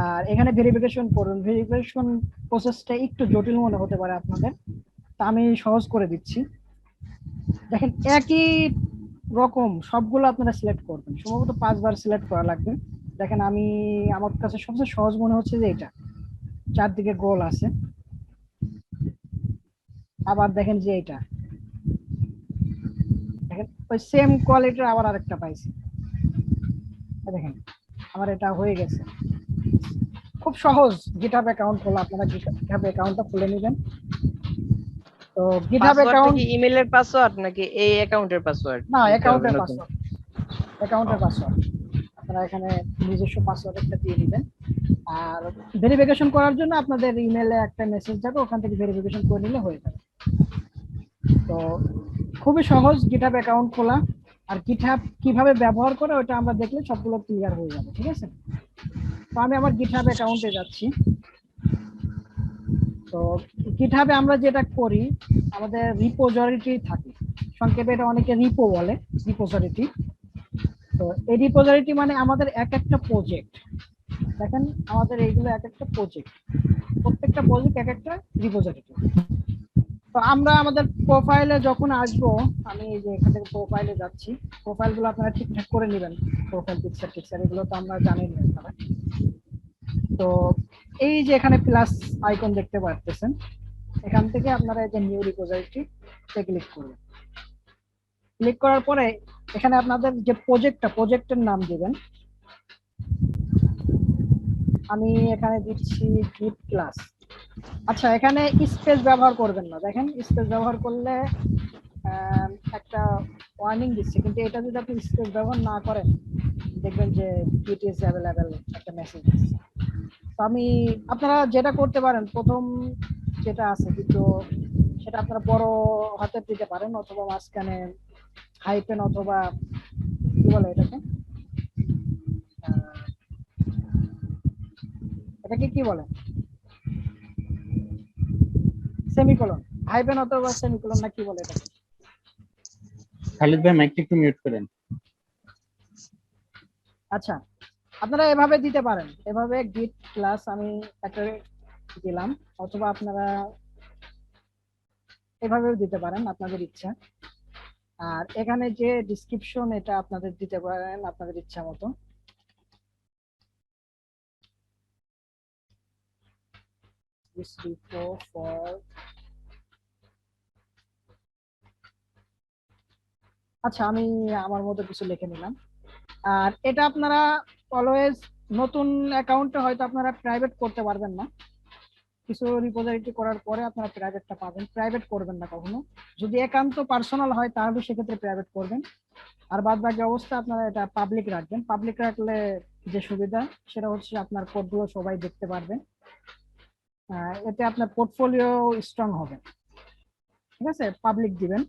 আর এখানে ভেরিফিকেশন করুন। ভেরিফিকেশন প্রসেসটা একটু জটিল মনে হতে পারে আপনাদের, তা আমি সহজ করে দিচ্ছি। দেখেন একই রকম সবগুলো আপনারা সিলেক্ট করবেন, সম্ভবত 5 বার সিলেক্ট করা লাগবে। দেখেন আমি, আমার কাছে সবচেয়ে সহজ মনে হচ্ছে যে এটা, চারদিকে গোল আছে। আবার দেখেন যে এটা, দেখেন ওই সেম কোয়ালিটির আবার আরেকটা পাইছি, দেখেন আমার এটা হয়ে গেছে। খুব সহজ গিটহাব অ্যাকাউন্ট খোলা, আপনারা গিটহাব অ্যাকাউন্টটা খুলে নেবেন। তো গিটহাব অ্যাকাউন্ট কি ইমেলের পাসওয়ার্ড নাকি এই অ্যাকাউন্টের পাসওয়ার্ড? না, অ্যাকাউন্টের পাসওয়ার্ড, অ্যাকাউন্টের পাসওয়ার্ড। আপনারা এখানে নিজস্ব পাসওয়ার্ড একটা দিয়ে দিবেন। আর ভেরিফিকেশন করার জন্য আপনাদের ইমেলে একটা মেসেজ যাবে, ওখান থেকে ভেরিফিকেশন করে নিলে হয়ে যাবে। তো খুবই সহজ গিটহাব অ্যাকাউন্ট খোলা। আর গিটহাব কিভাবে ব্যবহার করে ওটা আমরা দেখলে সবগুলো ক্লিয়ার হয়ে যাবে, ঠিক আছে? তো আমি আমার গিটহাব অ্যাকাউন্টে যাচ্ছি। তো গিটহাবে আমরা যেটা করি, আমাদের রিপোজিটরি থাকে, সংক্ষেপে এটা অনেকে রিপো বলে, রিপোজিটরি। তো এই রিপোজিটরি মানে আমাদের এক একটা প্রজেক্ট, দেখেন আমাদের এইগুলো এক একটা প্রজেক্ট, প্রত্যেকটা প্রজেক্ট এক একটা রিপোজিটরি। তো আমরা আমাদের প্রোফাইলে যখন আসবো, আমি এই যে এখান থেকে প্রোফাইলে যাচ্ছি, প্রোফাইল গুলো আপনারা ঠিকঠাক করে নেবেন, প্রোফাইল পিকচার এগুলো তো আমরা জানি না আপনারা। তো এই যে এখানে প্লাস আইকন দেখতে পাচ্ছেন, এখান থেকে আপনারা এই যে নিউ রিপোজিটরি ক্লিক করবেন। ক্লিক করার পরে এখানে আপনাদের যে প্রজেক্টের নাম দিবেন। আমি এখানে দিচ্ছি গিট ক্লাস। আচ্ছা, এখানে স্পেস ব্যবহার করবেন না, দেখেন স্পেস ব্যবহার করলে একটা ওয়ার্নিং দিচ্ছে, কিন্তু এটা যদি আপনি স্পেস ব্যবহার না করেন দেখবেন যে গিট ইজ অ্যাভেলেবেল একটা মেসেজ দিচ্ছে। তো আমি, আপনারা যেটা করতে পারেন, প্রথম যেটা আছে দ্বিতীয়, সেটা আপনারা বড় হাতের দিতে পারেন, অথবা মাঝখানে হাইপেন, অথবা কি বলে এটাকে, এটাকে কি বলে, সেমিকোলন, হাইপেন অথবা সেমিকোলন না কি বলে এটাকে। খালিদ ভাই মাইকটা একটু মিউট করেন। আচ্ছা, আপনারা এভাবে দিতে পারেন, এভাবে গিট ক্লাস আমি একটা দিলাম, অথবা আপনারা এভাবেও দিতে পারেন, আপনাদের ইচ্ছা। আর এখানে যে ডেসক্রিপশন, এটা আপনাদের দিতে পারেন আপনাদের ইচ্ছা মতো। আচ্ছা, আমি আমার মতো কিছু লিখে নিলাম। আর এটা আপনারা অলওয়েজ, নতুন অ্যাকাউন্টে হয়তো আপনারা প্রাইভেট করতে পারবেন না, কিছু রিপোজিটরি করার পরে আপনারা প্রাইভেটটা পাবেন, প্রাইভেট করবেন না কখনো। যদি একান্ত পার্সোনাল হয় তাহলে সেক্ষেত্রে প্রাইভেট করবেন, আর বাদ বাকি অবস্থা আপনারা এটা পাবলিক রাখবেন। পাবলিক রাখলে যে সুবিধা সেটা হচ্ছে আপনার কোডগুলো সবাই দেখতে পারবে, এতে আপনার পোর্টফোলিও স্ট্রং হবে। ঠিক আছে, পাবলিক দিবেন,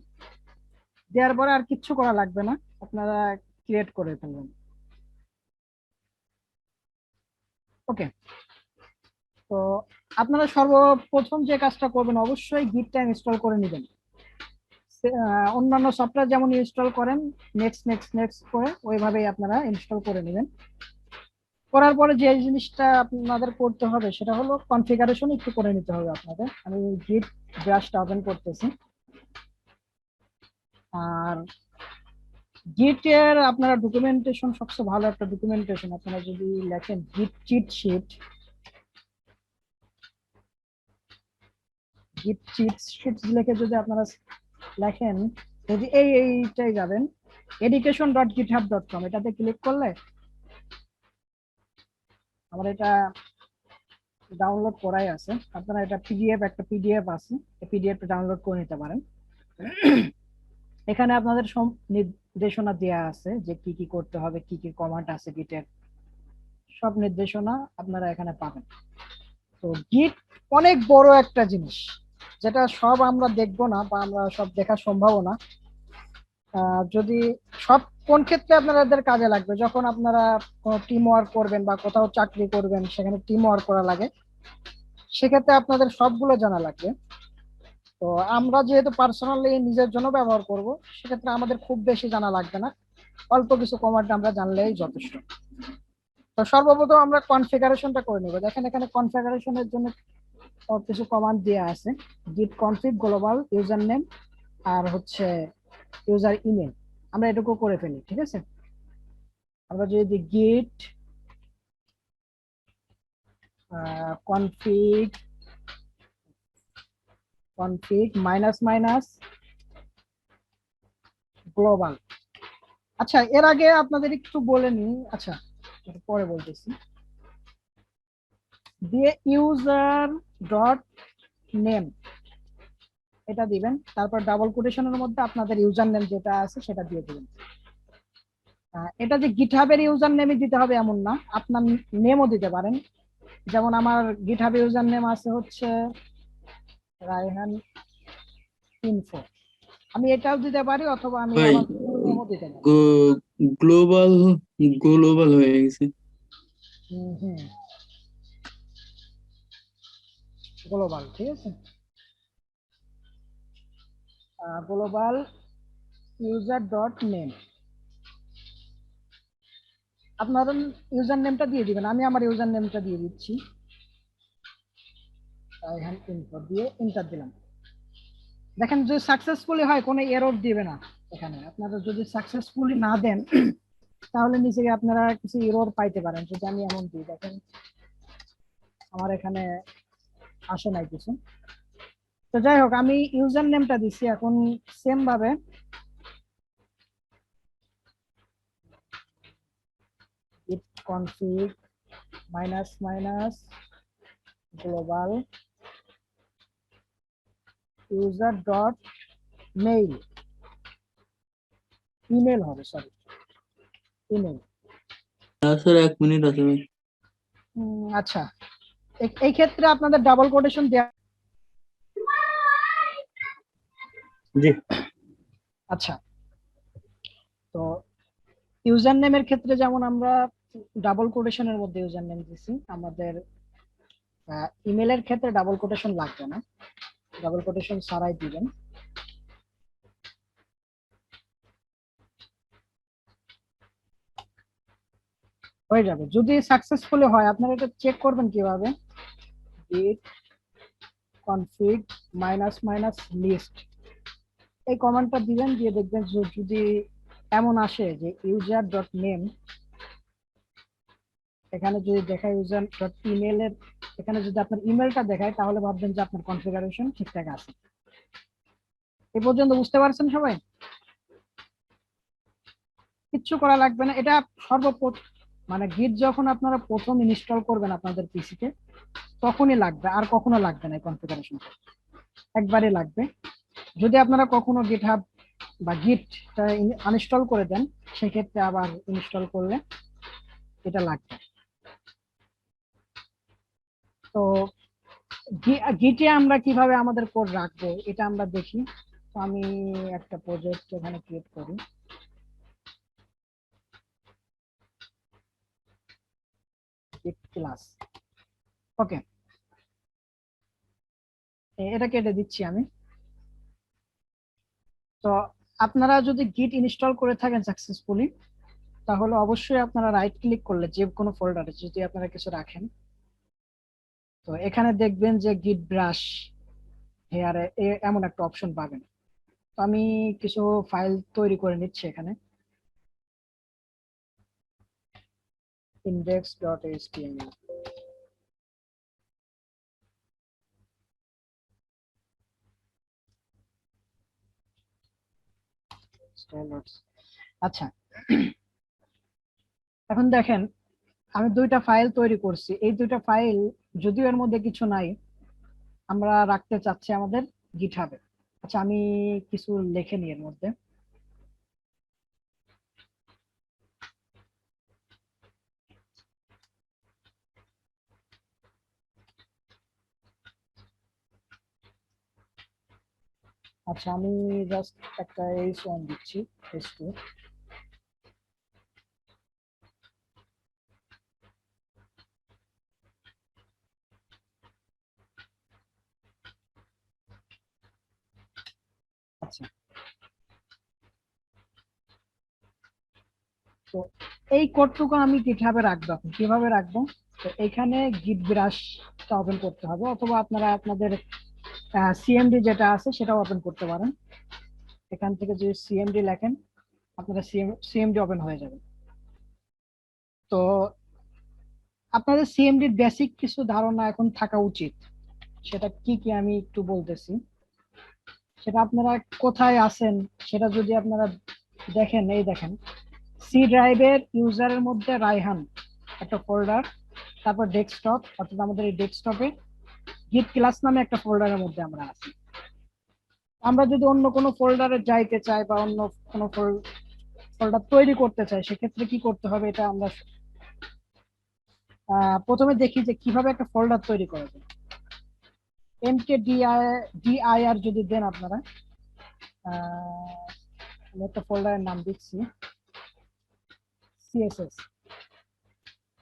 দেওয়ার পরে আর কিচ্ছু করা লাগবে না, আপনারা ক্রিয়েট করে ফেলবেন। ওকে, তো আপনারা সর্বপ্রথম যে কাজটা করবেন, অবশ্যই গিটটা ইনস্টল করে নেবেন। অন্যান্য সফটওয়্যার যেমন ইনস্টল করেন, নেক্সট নেক্সট নেক্সট করে ওইভাবেই আপনারা ইনস্টল করে নেবেন। করার পরে যে জিনিসটা আপনাদের করতে হবে সেটা হলো কনফিগারেশন একটু করে নিতে হবে আপনাদের। আমি গিট ব্রাশটা ওপেন করতেছি। আর গিটের আপনারা ডকুমেন্টেশন, সবচেয়ে ভালো একটা ডকুমেন্টেশন, আপনারা যদি লেখেন গিট চিট শিট, গিট চিট শিট লিখে যদি আপনারা লেখেন, যদি এইটাই যাবেন education.github.com, এটাতে ক্লিক করলে আমার এটা ডাউনলোড করাই আছে, আপনারা এটা একটা পিডিএফ আছে, এই পিডিএফটা ডাউনলোড করে নিতে পারেন। এখানে আপনাদের সব নির্দেশনা দেওয়া আছে যে কি কি করতে হবে, কি কি কমান্ড আছে গিটের, সব নির্দেশনা আপনারা এখানে পাবেন। তো গিট অনেক বড় একটা জিনিস, যেটা সব আমরা দেখবো না, বা আমরা সব দেখা সম্ভব না। যদি সব কোন ক্ষেত্রে আপনাদের কাজে লাগবে, যখন আপনারা কোনো টিম ওয়ার্ক করবেন বা কোথাও চাকরি করবেন, সেখানে টিম ওয়ার্ক করা লাগে, সেক্ষেত্রে আপনাদের সবগুলো জানা লাগবে। তো আমরা যেহেতু পার্সোনালি নিজের জন্য ব্যবহার করব, সেক্ষেত্রে আমাদের খুব বেশি জানা লাগবে না, অল্প কিছু কমান্ড আমরা জানলেই যথেষ্ট। তো সর্বপ্রথম আমরা কনফিগারেশনটা করে নেব। দেখেন এখানে কনফিগারেশনের জন্য কিছু কমান্ড দেওয়া আছে, git config global user name আর হচ্ছে ইউজার ইমেল, আমরা এটুকু করে ফেলি। ঠিক আছে, আমরা যদি git config -- গ্লোবাল। আচ্ছা, এর আগে আপনাদের একটু বলে নি, আচ্ছা পরে বলতেছি, দিয়ে ইউজার ডট নেম এটা দিবেন, তারপর ডাবল কোটেশনের মধ্যে আপনাদের ইউজার নেম যেটা আছে সেটা দিয়ে দিবেন। এটা যে গিটহাবের ইউজার নেমই দিতে হবে এমন না, আপনার নেমও দিতে পারেন। যেমন আমার গিটহাব ইউজার নেম আছে হচ্ছে রায়হান ইনফো, আমি এটাও দিতে পারি, অথবা আমি ভাই আমার নেমও দিতে পারি। গ্লোবাল গ্লোবাল হয়ে গেছে। হুম। গ্লোবাল, ঠিক আছে। গ্লোবাল ইউজার ডট নেম, আপনার ইউজার নেমটা দিয়ে দিবেন, আমি আমার ইউজার নেমটা দিয়ে দিচ্ছি। রায়হান ইনফো দিয়ে এন্টার দিলাম। দেখেন যদি সাকসেসফুলি হয় কোনো এরর দিবে না এখানে। আপনারা যদি সাকসেসফুলি না দেন তাহলে নিচে গিয়ে আপনারা কিছু এরর পাইতে পারেন। যদি আমি এমন দিই, দেখেন আমার এখানে আসে নাই কিছু। তো যাই হোক, আমি ইউজার নেমটা দিচ্ছি। এখন সেম ভাবে git config global user dot mail, email হবে, সরি ইমেল। স্যার 1 মিনিট আছে ভাই। আচ্ছা, এই ক্ষেত্রে আপনাদের ডাবল কোটেশন দেয়া। জি। আচ্ছা, তো ইউজার নেমের ক্ষেত্রে যেমন আমরা ডাবল কোটেশনের মধ্যে ইউজার নেম দিছি, আমাদের ইমেলের ক্ষেত্রে ডাবল কোটেশন লাগবে না, ডাবল কোটেশন ছাড়াই দিবেন। হয়ে যাবে। যদি সাকসেসফুলি হয়, আপনারা এটা চেক করবেন কিভাবে, git config --list এই কমান্ডটা দিবেন, দিয়ে দেখবেন যদি এমন আসে যে ইউজার ডট নেম, এখানে যদি দেখায় ইউজার ডট ইমেলের, এখানে যদি আপনার ইমেলটা দেখায় তাহলে ভাববেন যে আপনার কনফিগারেশন ঠিকঠাক আছে। এই পর্যন্ত বুঝতে পারছেন সবাই? কিচ্ছু করা লাগবে না। এটা মানে গিট যখন আপনারা প্রথম ইনস্টল করবেন আপনাদের পিসিতে তখনই লাগবে, আর কখনো লাগবে না। এই কনফিগারেশন একবারই লাগবে। যদি আপনারা কখনো গিটহাব বা গিটটা আনইনস্টল করে দেন, সেক্ষেত্রে আবার ইনস্টল করলে এটা লাগবে। তো গিটে আমরা কিভাবে আমাদের কোড রাখবো এটা আমরা দেখি। তো আমি একটা প্রজেক্ট এখানে ক্রিয়েট করি। গিট ক্লাস, ওকে, এটা কেটে দিচ্ছি আমি। তো আপনারা যদি গিট ইনস্টল করে থাকেন সাকসেসফুলি, তাহলে অবশ্যই আপনারা রাইট ক্লিক করলে যে কোনো ফোল্ডারে যদি আপনারা কিছু রাখেন, তো এখানে দেখবেন যে গিট ব্রাশ হেয়ারে এমন একটা অপশন পাবেন। তো আমি কিছু ফাইল তৈরি করে নিচ্ছি এখানে, index.html। আচ্ছা, এখন দেখেন আমি দুইটা ফাইল তৈরি করছি। এই দুইটা ফাইল যদিও এর মধ্যে কিছু নাই, আমরা রাখতে চাচ্ছি আমাদের গিটহাবে। আচ্ছা, আমি কিছু লিখে নিই এর মধ্যে। আচ্ছা, আমি জাস্ট একটা h1 দিচ্ছি, h2। আচ্ছা, তো এই কোডটুকু আমি গিটহাবে রাখবো। এখন কিভাবে রাখবো, তো এখানে গিট ব্রাশটা ওপেন করতে হবে, অথবা আপনারা আপনাদের সিএমডি যেটা আছে সেটা ওপেন করতে পারেন। এখান থেকে যদি সিএমডি লেখেন, আপনারা সিএমডি ওপেন হয়ে যাবে। তো আপনাদের সিএমডির বেসিক কিছু ধারণা এখন থাকা উচিত। সেটা কি কি আমি একটু বলতেছি। সেটা আপনারা কোথায় আছেন সেটা যদি আপনারা দেখেন, এই দেখেন সি ড্রাইভের ইউজারের মধ্যে রায়হান একটা ফোল্ডার, তারপর ডেস্কটপ, অর্থাৎ আমাদের এই ডেস্কটপে গিট ক্লাস নামে একটা ফোল্ডারের মধ্যে আমরা আছি। আমরা যদি অন্য কোনো ফোল্ডারে যাইতে চাই বা অন্য কোনো ফোল্ডার তৈরি করতে চাই, সেক্ষেত্রে কি করতে হবে এটা আমরা প্রথমে দেখি যে কিভাবে একটা ফোল্ডার তৈরি করা যায়। mkdir যদি দেন আপনারা, আমি একটা ফোল্ডারের নাম দিচ্ছি সিএসএস।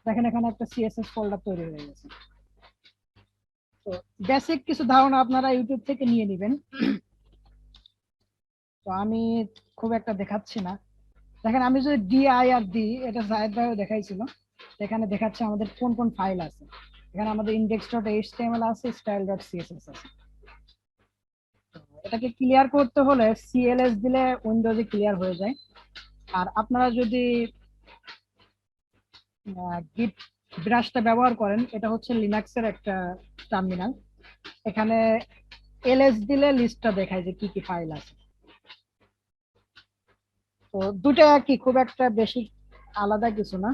দেখেন এখানে একটা সিএসএস ফোল্ডার তৈরি হয়ে গেছে। তো বেসিক কিছু ধারণা আপনারা ইউটিউব থেকে নিয়ে নেবেন। তো আমি খুব একটা দেখাচ্ছি না। দেখেন আমি যদি ডিআই আর ডি, এটা জায়েদ ভাইও দেখাইছিল, এখানে দেখাচ্ছে আমাদের কোন কোন ফাইল আছে। এখানে আমাদের index.html আছে, style.css আছে। এটাকে ক্লিয়ার করতে হলে CLS দিলে উইন্ডোজে ক্লিয়ার হয়ে যায়। আর আপনারা যদি গিট ব্রাশটা ব্যবহার করেন, এটা হচ্ছে লিনাক্সের একটা টার্মিনাল, এখানে ls দিলে লিস্টটা দেখায় যে কি কি ফাইল আছে। তো দুটো একই, খুব একটা বেশি আলাদা কিছু না।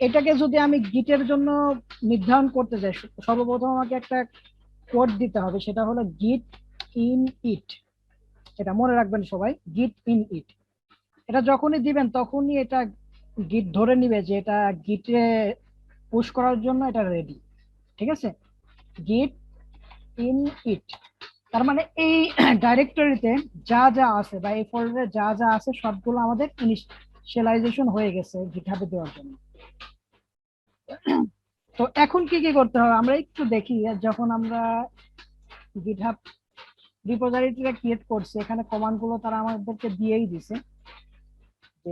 এটাকে যদি আমি গিটের জন্য নির্ধারণ করতে যাই, সর্বপ্রথম আমাকে একটা কোড দিতে হবে, সেটা হলো গিট ইন ইট। এটা মনে রাখবেন সবাই, গিট ইন ইট। এটা যখনই দিবেন তখনই এটা গিট ধরে নিবে যে এটা গিটে পুশ করার জন্য এটা রেডি। ঠিক আছে, গিট ইন ইট তার মানে এই ডাইরেক্টরিতে যা যা আছে বা এই ফোল্ডারে যা যা আছে সবগুলো আমাদের ইনিশিয়ালাইজেশন হয়ে গেছে গিটহাবে দেওয়ার জন্য। তো এখন কি কি করতে হবে আমরা একটু দেখি। যখন আমরা গিটহাব রিপোজিটরিটা ক্রিয়েট করছি, এখানে কমান্ড গুলো তারা আমাদেরকে দিয়েই দিছে যে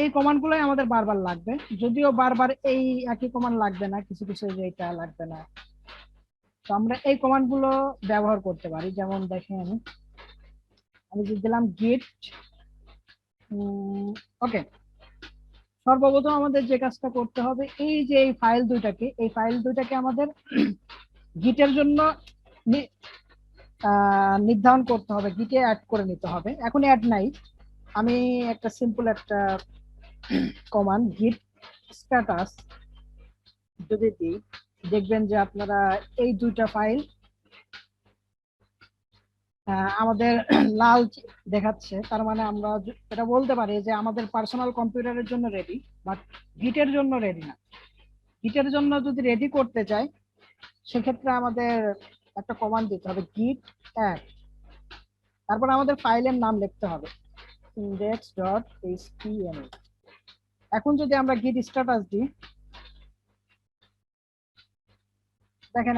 এই কমান্ড গুলোই আমাদের বারবার লাগবে, যদিও বারবার এই একই কমান্ড লাগবে না, কিছু কিছু যে এটা লাগবে না। তো আমরা এই কমান্ড গুলো ব্যবহার করতে পারি। যেমন দেখেন আমি যদি দিলাম গিট, ওকে, সর্বপ্রথম আমাদের যে কাজটা করতে হবে, এই যে এই ফাইল দুইটাকে আমাদের গিটের জন্য নির্ধারণ করতে হবে, গিটে অ্যাড করে নিতে হবে। এখন অ্যাড নাই, আমি একটা সিম্পল একটা কমান্ড গিট স্ট্যাটাস যদি দিই, দেখবেন যে আপনারা এই দুইটা ফাইল আমাদের লাল দেখাচ্ছে। তার মানে আমরা এটা বলতে পারি যে আমাদের পার্সোনাল কম্পিউটারের জন্য রেডি, বাট গিটের জন্য রেডি না। গিটের জন্য যদি রেডি করতে চাই, সেক্ষেত্রে আমাদের একটা কমান্ড দিতে হবে গিট অ্যাড, তারপর আমাদের ফাইলের নাম লিখতে হবে index.html। এখন যদি আমরা গিট স্ট্যাটাস দিই, দেখেন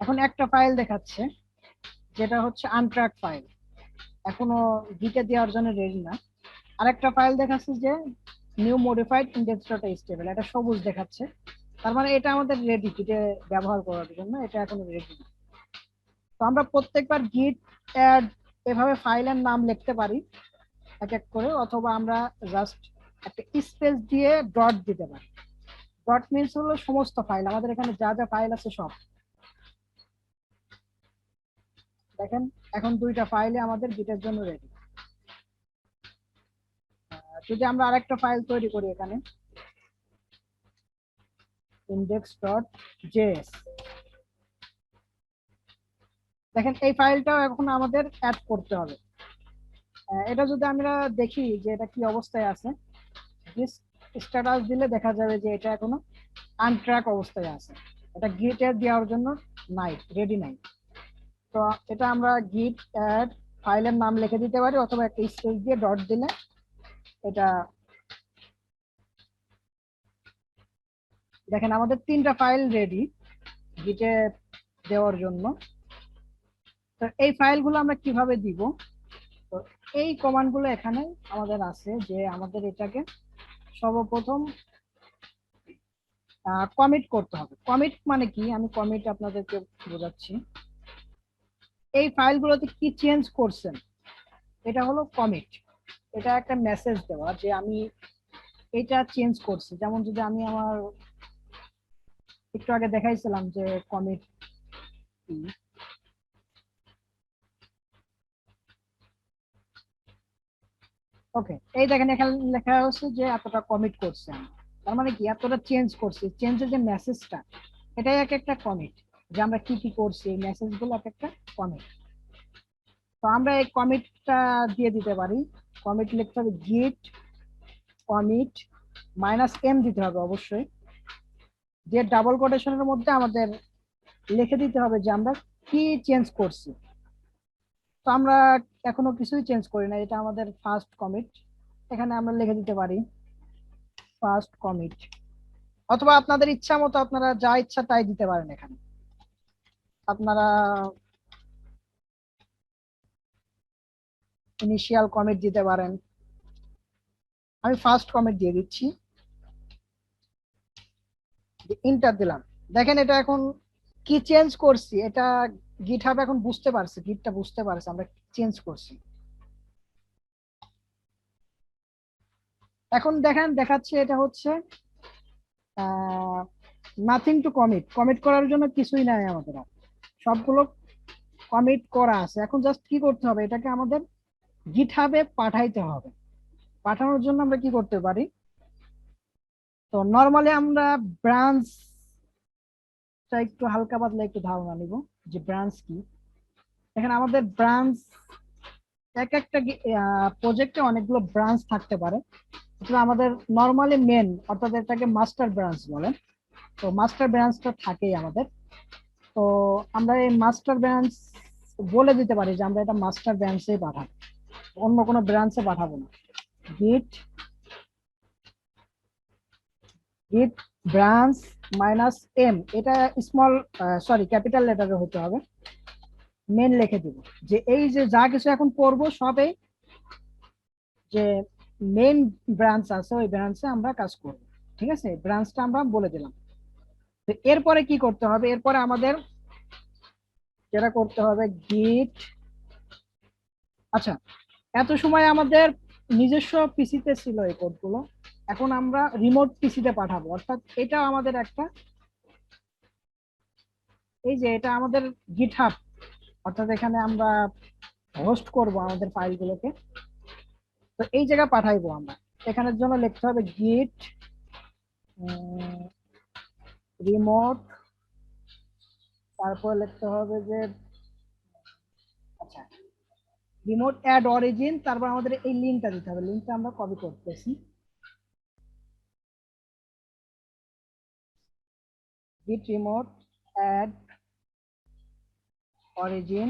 এখন একটা ফাইল দেখাচ্ছে যেটা হচ্ছে আনট্র্যাক ফাইল, এখনো গিটে দেওয়ার জন্য রেডি না। আরেকটা ফাইল দেখাচ্ছে যে নিউ মডিফাইড index.html, এটা সবুজ দেখাচ্ছে, তার মানে এটা আমাদের রেডি গিটে ব্যবহার করার জন্য, এটা এখনো রেডি না। তো আমরা প্রত্যেকবার গিট অ্যাড এভাবে ফাইলের নাম লিখতে পারি এক এক করে, অথবা আমরা জাস্ট একটা স্পেস দিয়ে ডট দিতে পারি। ডট মিনস হলো সমস্ত ফাইল, আমাদের এখানে যা যা ফাইল আছে সব। দেখেন এখন দুইটা ফাইলে আমাদের গিটের জন্য রেডি। যদি আমরা আরেকটা ফাইল তৈরি করি এখানে index.js, দেখেন এই ফাইলটাও এখন আমাদের অ্যাড করতে হবে। এটা যদি আমরা দেখি যে এটা কি অবস্থায় আছে, স্ট্যাটাস দিলে দেখা যাবে যে এটা এখনো আনট্র্যাক অবস্থায় আছে, এটা গিটে দেওয়ার জন্য নাই, রেডি নাই। তো এটা আমরা গিট অ্যাড ফাইলের নাম লিখে দিতে পারি, অথবা একটা স্পেস দিয়ে ডট দিলে এটা, দেখেন আমাদের তিনটা ফাইল রেডি গিটে দেওয়ার জন্য। তো এই ফাইলগুলো আমরা কিভাবে দিব, তো এই কমান্ড গুলো এখানে আমাদের আছে যে আমাদের এটাকে সর্বপ্রথম কমিট করতে হবে। কমিট মানে কি, আমি কমিট আপনাদেরকে বোঝাচ্ছি। এই ফাইলগুলোতে কি চেঞ্জ করছেন এটা হলো কমিট, এটা একটা মেসেজ দেওয়া যে আমি এটা চেঞ্জ করছি। যেমন যদি আমি আমার একটু আগে দেখাইছিলাম যে কমিট কি, ওকে, এই দেখেন এখানে লেখা হচ্ছে যে এতটা কমিট করছে আমি, তার মানে কি এতটা চেঞ্জ করছি, চেঞ্জের যে মেসেজটা এটাই এক একটা কমিট, যে আমরা কি কি করছি এই মেসেজ গুলো এক একটা কমিট। তো আমরা এই কমিটটা দিয়ে দিতে পারি, কমিট লিখতে হবে গিট কমিট -m দিতে হবে অবশ্যই, দিয়ে ডাবল কোটেশনের মধ্যে আমাদের লিখে দিতে হবে যে আমরা কি চেঞ্জ করছি। তো আমরা এখনো কিছুই চেঞ্জ করি না, এটা আমাদের ফার্স্ট কমিট। এখানে আমরা লিখে দিতে পারি ফার্স্ট কমিট, অথবা আপনাদের ইচ্ছা মতো আপনারা যা ইচ্ছা তাই দিতে পারেন। এখানে আপনারা ইনিশিয়াল কমিট দিতে পারেন। আমি ফার্স্ট কমিট দিয়ে দিচ্ছি, ইন্টার দিলাম। দেখেন এটা এখন কি চেঞ্জ করছি, এটা গিটহাব এখন বুঝতে পারছে, গিটটা বুঝতে পারছে আমরা চেঞ্জ করছি। এখন দেখেন দেখাচ্ছে এটা হচ্ছে নাথিং টু কমিট, কমিট করার জন্য কিছুই নাই আমাদের, সবগুলো কমিট করা আছে। এখন জাস্ট কি করতে হবে, এটাকে আমাদের গিটহাবে পাঠাইতে হবে। পাঠানোর জন্য আমরা কি করতে পারি, তো নরমালি আমরা ব্রাঞ্চ একটু হালকা পাতলা একটু ধারণা নিব যে ব্রাঞ্চ কি। এখানে আমাদের ব্রাঞ্চ এক একটা প্রজেক্টে অনেকগুলো ব্রাঞ্চ থাকতে পারে। আমাদের নরমালি মেন অর্থাৎ এটাকে মাস্টার ব্রাঞ্চ বলে, তো মাস্টার ব্রাঞ্চটা থাকেই আমাদের। তো আমরা এই মাস্টার ব্রাঞ্চ বলে দিতে পারি যে আমরা এটা মাস্টার ব্রাঞ্চে পাঠাবো, অন্য কোনো ব্রাঞ্চে পাঠাবো না। গিট গিট ব্রাঞ্চ মাইনাস এম, এটা স্মল সরি ক্যাপিটাল লেটারে হতে হবে। মেন লিখে দিব যে এই যে যা কিছু এখন করবো সবে যে মেন ব্রাঞ্চ আছে ওই ব্রাঞ্চে আমরা কাজ করব। ঠিক আছে, ব্রাঞ্চটা আমরা বলে দিলাম। তো এরপরে কি করতে হবে, এরপরে আমাদের যেটা করতে হবে গিট, আচ্ছা এত সময় আমাদের নিজস্ব পিসিতে ছিল এই কোডগুলো, এখন আমরা রিমোট পিসিতে পাঠাবো। অর্থাৎ এটা আমাদের একটা, এই যে এটা আমাদের গিটহাব, অর্থাৎ এখানে আমরা হোস্ট করব আমাদের ফাইলগুলোকে। তো এই জায়গা পাঠাইবো আমরা, এখানের জন্য লিখতে হবে গিট রিমোট, তারপর লিখতে হবে যে আচ্ছা রিমোট অ্যাড অরিজিন, তারপর আমাদের এই লিঙ্কটা দিতে হবে। লিঙ্কটা আমরা কপি করতেছি, git remote add origin।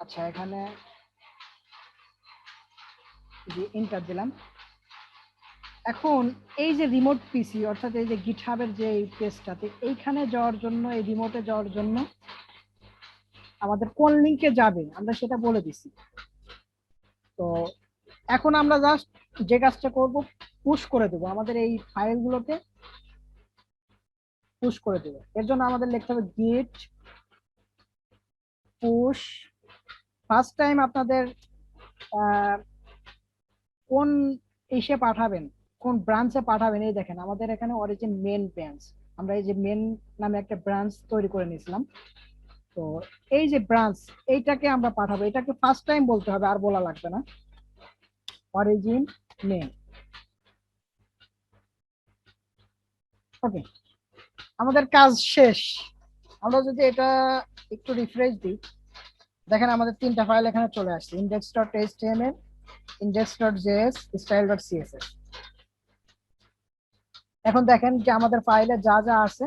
আচ্ছা এখানে এন্টার দিলাম। এখন এই যে রিমোট পিসি অর্থাৎ এই যে গিটহাবের যে পেজটাতে এইখানে যাওয়ার জন্য, এই রিমোটে যাওয়ার জন্য আমাদের কোন লিংকে যাবে আমরা সেটা বলে দিছি। তো এখন আমরা জাস্ট যে কাজটা করব পুশ করে দেবো, আমাদের এই ফাইলগুলোকে পুশ করে দেবো। এর জন্য আমাদের লিখতে হবে গিট পুশ। ফার্স্ট টাইম আপনাদের কোন এসে পাঠাবেন, কোন ব্রাঞ্চে পাঠাবেন, এই দেখেন আমাদের এখানে অরিজিন মেন ব্রাঞ্চ, আমরা এই যে মেন নামে একটা ব্রাঞ্চ তৈরি করে নিয়েছিলাম। তো এই যে ব্রাঞ্চ এইটাকে আমরা পাঠাবো, এটাকে ফার্স্ট টাইম বলতে হবে, আর বলা লাগবে না, অরিজিন মেন। ওকে, আমাদের কাজ শেষ। আমরা যদি এটা একটু রিফ্রেশ দিই, দেখেন আমাদের তিনটা ফাইল এখানে চলে আসছে, index.html, index.js, style.css। এখন দেখেন যে আমাদের ফাইলে যা যা আছে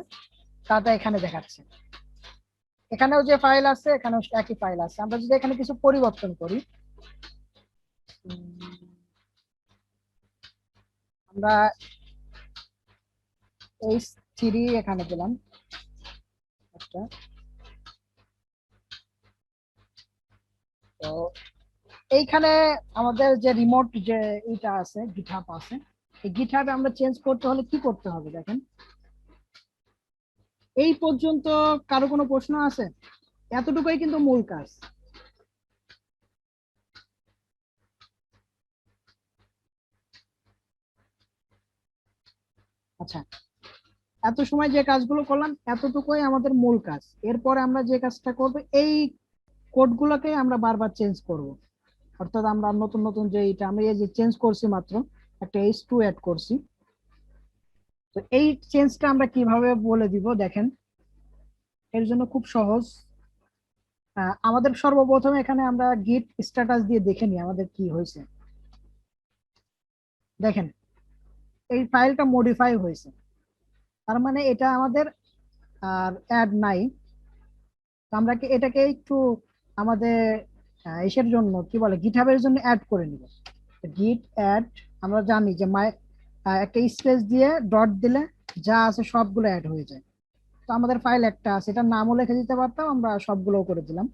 তা এখানে দেখাচ্ছে। এখানেও যে ফাইল আছে এখানেও একই ফাইল আছে। আমরা যদি এখানে কিছু পরিবর্তন করি, আমরা h3 এখানে দিলাম একটা। তো এইখানে আমাদের যে রিমোট যে এটা আছে গিটহাব আছে, এই গিটহাবে আমরা চেঞ্জ করতে হলে কি করতে হবে দেখেন। এই পর্যন্ত কারো কোনো প্রশ্ন আছে? এতটুকুই কিন্তু মূল কাজ। আচ্ছা, এত সময় যে কাজগুলো করলাম এতটুকুই আমাদের মূল কাজ। এরপরে আমরা যে কাজটা করব, এই কোডগুলোকে আমরা বারবার চেঞ্জ করব। অর্থাৎ আমরা নতুন নতুন যে এটা আমি এই যে চেঞ্জ করছি মাত্র একটা h2 অ্যাড করছি, তো এই চেঞ্জটা আমরা কিভাবে বলে দিব দেখেন। এর জন্য খুব সহজ, আমাদের সর্বপ্রথম এখানে আমরা গিট স্ট্যাটাস দিয়ে দেখে নিই আমাদের কি হয়েছে। দেখেন এই ফাইলটা মডিফাই হয়েছে, তার মানে এটা আমাদের আর অ্যাড নাই। তো আমরা কি এটাকে একটু আমাদের এসের জন্য কি বলে গিটহাবের জন্য অ্যাড করে নিব। গিট অ্যাড, আমরা জানি যে একটা স্পেস দিয়ে ডট দিলে যা আছে সবগুলো অ্যাড হয়ে যায়। তো আমাদের ফাইল একটা আছে, এটার নামও লিখে দিতে পারতাম, আমরা সবগুলো করে দিলাম।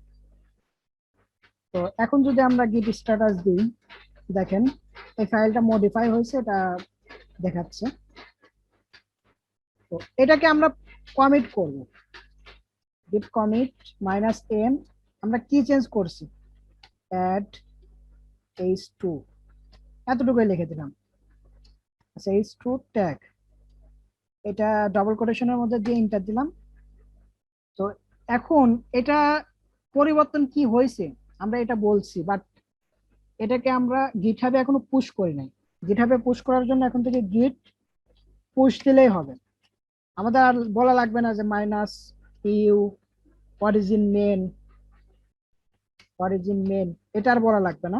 তো এখন যদি আমরা গিট স্ট্যাটাস দিই, দেখেন এই ফাইলটা মডিফাই হয়েছে, এটা দেখাচ্ছে। তো এটাকে আমরা কমিট করব, git commit -m, আমরা কি চেঞ্জ করছি, add h2, এতটুকুই লিখে দিলাম। আচ্ছা h2 ট্যাগ, এটা ডাবল কোটেশনের মধ্যে দিয়ে এন্টার দিলাম। তো এখন এটা পরিবর্তন কি হয়েছে আমরা এটা বলছি, বাট এটাকে আমরা গিটহাবে এখনো পুশ করি নাই। গিটহাবে পুশ করার জন্য এখন থেকে গিট পুশ দিলেই হবে, আমাদের আর বলা লাগবে না যে -u অরিজিন মেন, এটা আর বলা লাগবে না।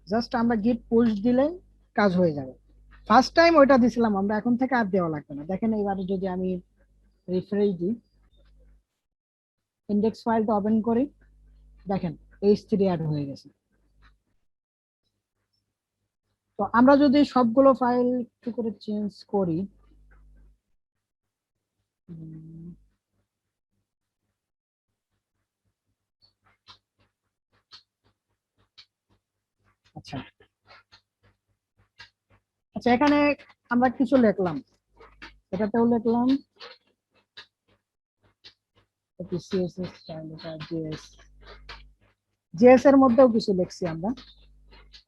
জাস্ট আমরা গিট পুশ দিলে কাজ হয়ে যাবে। ফার্স্ট টাইম ওইটা দিছিলাম আমরা, এখন থেকে আর দেওয়া লাগবে না। দেখেন এবারে যদি আমি রিফ্রেশ দিই, ইন্ডেক্স ফাইলটা ওপেন করি, দেখেন h3 অ্যাড হয়ে গেছে। তো আমরা যদি সবগুলো ফাইল একটু করে চেঞ্জ করি, আচ্ছা আচ্ছা এখানে আমরা কিছু লিখলাম, এটাতেও লিখলাম সিএসএস জেএস এর মধ্যেও কিছু লিখছি আমরা।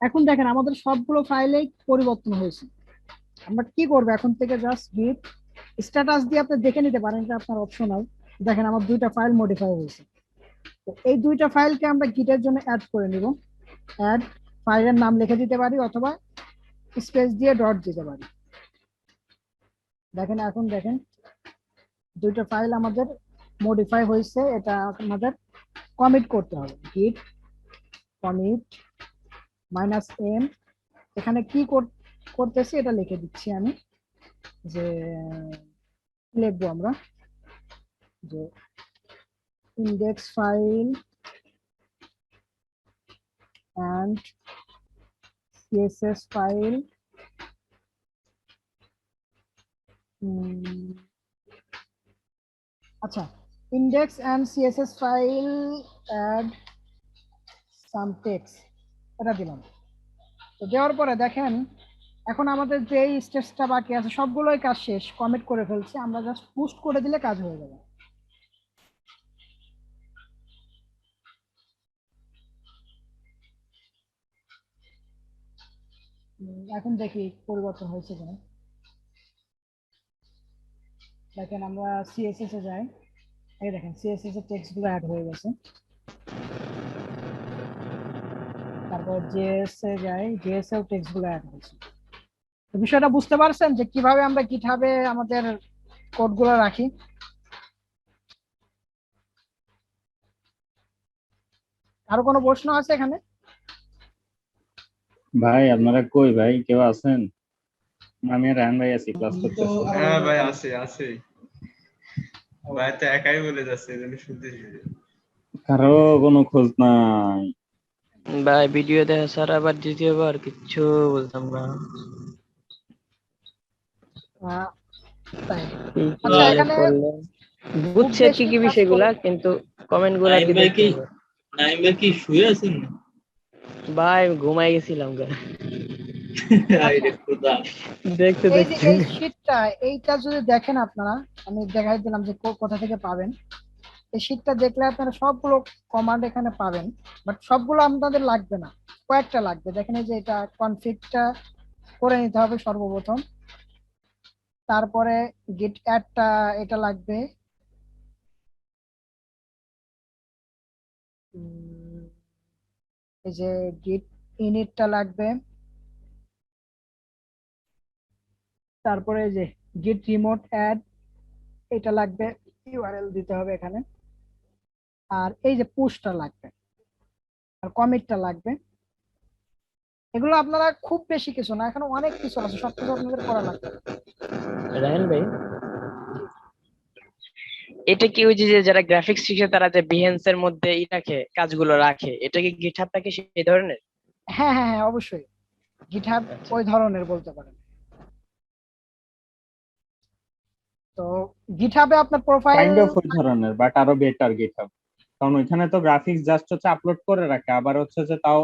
এখন দেখেন আমাদের সবগুলো ফাইলে পরিবর্তন হয়েছে। আমরা কি করব এখন থেকে, জাস্ট গিট স্ট্যাটাস দিয়ে আপনি দেখে নিতে পারেন, এটা আপনার অপশনাল। দেখেন আমার দুইটা ফাইল মডিফাই হয়েছে। তো এই দুইটা ফাইলকে আমরা গিটের জন্য অ্যাড করে নিব। অ্যাড, ফাইলের নাম লিখে দিতে পারি অথবা স্পেস দিয়ে ডট দিতে পারি। দেখেন এখন দেখেন দুইটা ফাইল আমাদের মডিফাই হয়েছে, এটা আমাদের কমিট করতে হবে। গিট কমিট -m, এখানে কি করতেছি এটা লিখে দিচ্ছি আমি, যে লিখবো আমরা যে index file and CSS file আচ্ছা index and CSS file add some text, এটা দিলাম। তো দেওয়ার পরে দেখেন এখন আমাদের যে স্টেপসটা বাকি আছে সবগুলোই কাজ শেষ, কমিট করে ফেলছি, আমরা জাস্ট পুশ করে দিলে কাজ হয়ে যাবে। এখন দেখি পরিবর্তন হয়েছে কিনা। দেখেন আমরা সিএসএস এ যাই, এই দেখেন সিএসএস এর টেক্সট গুলো অ্যাড হয়ে গেছে। তারপর জেএস এ যাই, জেএস এও টেক্সট গুলো অ্যাড হয়েছে। তো বিষয়টা বুঝতে পারছেন যে কিভাবে আমরা গিটহাবে আমাদের কোড গুলো রাখি। আরো কোনো প্রশ্ন আছে এখানে? ভাই আপনারা কই ভাই, কেউ আছেন? আমি আর রায়হান ভাই আছি, ক্লাস করতেছি। হ্যাঁ ভাই আছে আছে ভাই, তো একাই বলে যাচ্ছে, এজন্য শুনতেছি। কারো কোনো খোঁজ নাই। ভাই ভিডিও দেখা স্যার আবার দ্বিতীয়বার কিচ্ছু বলতাম না। তাই কি আচ্ছা এখানে করলেন? বুঝছি আর কি কি বিষয়গুলা, কিন্তু কমেন্ট গুলা নাইম কি ভাই দেখতে কি হবে। নাইম ভাই কি শুয়ে আছেন? ভাই ঘুমাই গেছিলাম গা। আরে খোদা। দেখতে এই যে দেখতে এই শীটটা, এইটা যদি দেখেন আপনারা, আমি দেখাই দিলাম যে কোথা থেকে পাবেন। এই শীটটা দেখলে আপনারা সবগুলো কমান্ড এখানে পাবেন, বাট সবগুলো আপনাদের লাগবে না, কয়েকটা লাগবে। দেখেন এই যে এটা কনফিগটা করে নিতে হবে সর্বপ্রথম, তারপরে গিট অ্যাডটা এটা লাগবে, এই যে গিট ইনিটটা লাগবে, তারপরে এই যে গিট রিমোট অ্যাড এটা লাগবে, ইউআরএল দিতে হবে এখানে, আর এই যে পুশটা লাগবে, আর কমিটটা লাগবে। এগুলো আপনারা খুব বেশি কিছু না, এখানে অনেক কিছু আছে, সবকিছু আপনাদের করা লাগবে। রায়হান ভাই এটা কি ওই যে যারা গ্রাফিক্স শিখে তারা যে বিহেন্স এর মধ্যে রাখে কাজগুলো রাখে, এটা কি গিটহাবটা কি সেই ধরনের? হ্যাঁ হ্যাঁ হ্যাঁ, অবশ্যই গিটহাব আচ্ছা। ওই ধরনের বলতে পারেন। তো গিটহাবে আপনার প্রোফাইল, কাইন্ড অফ ওই ধরনের, বাট আরো বেটার গিটহাব। কারণ ওইখানে তো গ্রাফিক্স জাস্ট হচ্ছে আপলোড করে রাখে, আবার হচ্ছে যে তাও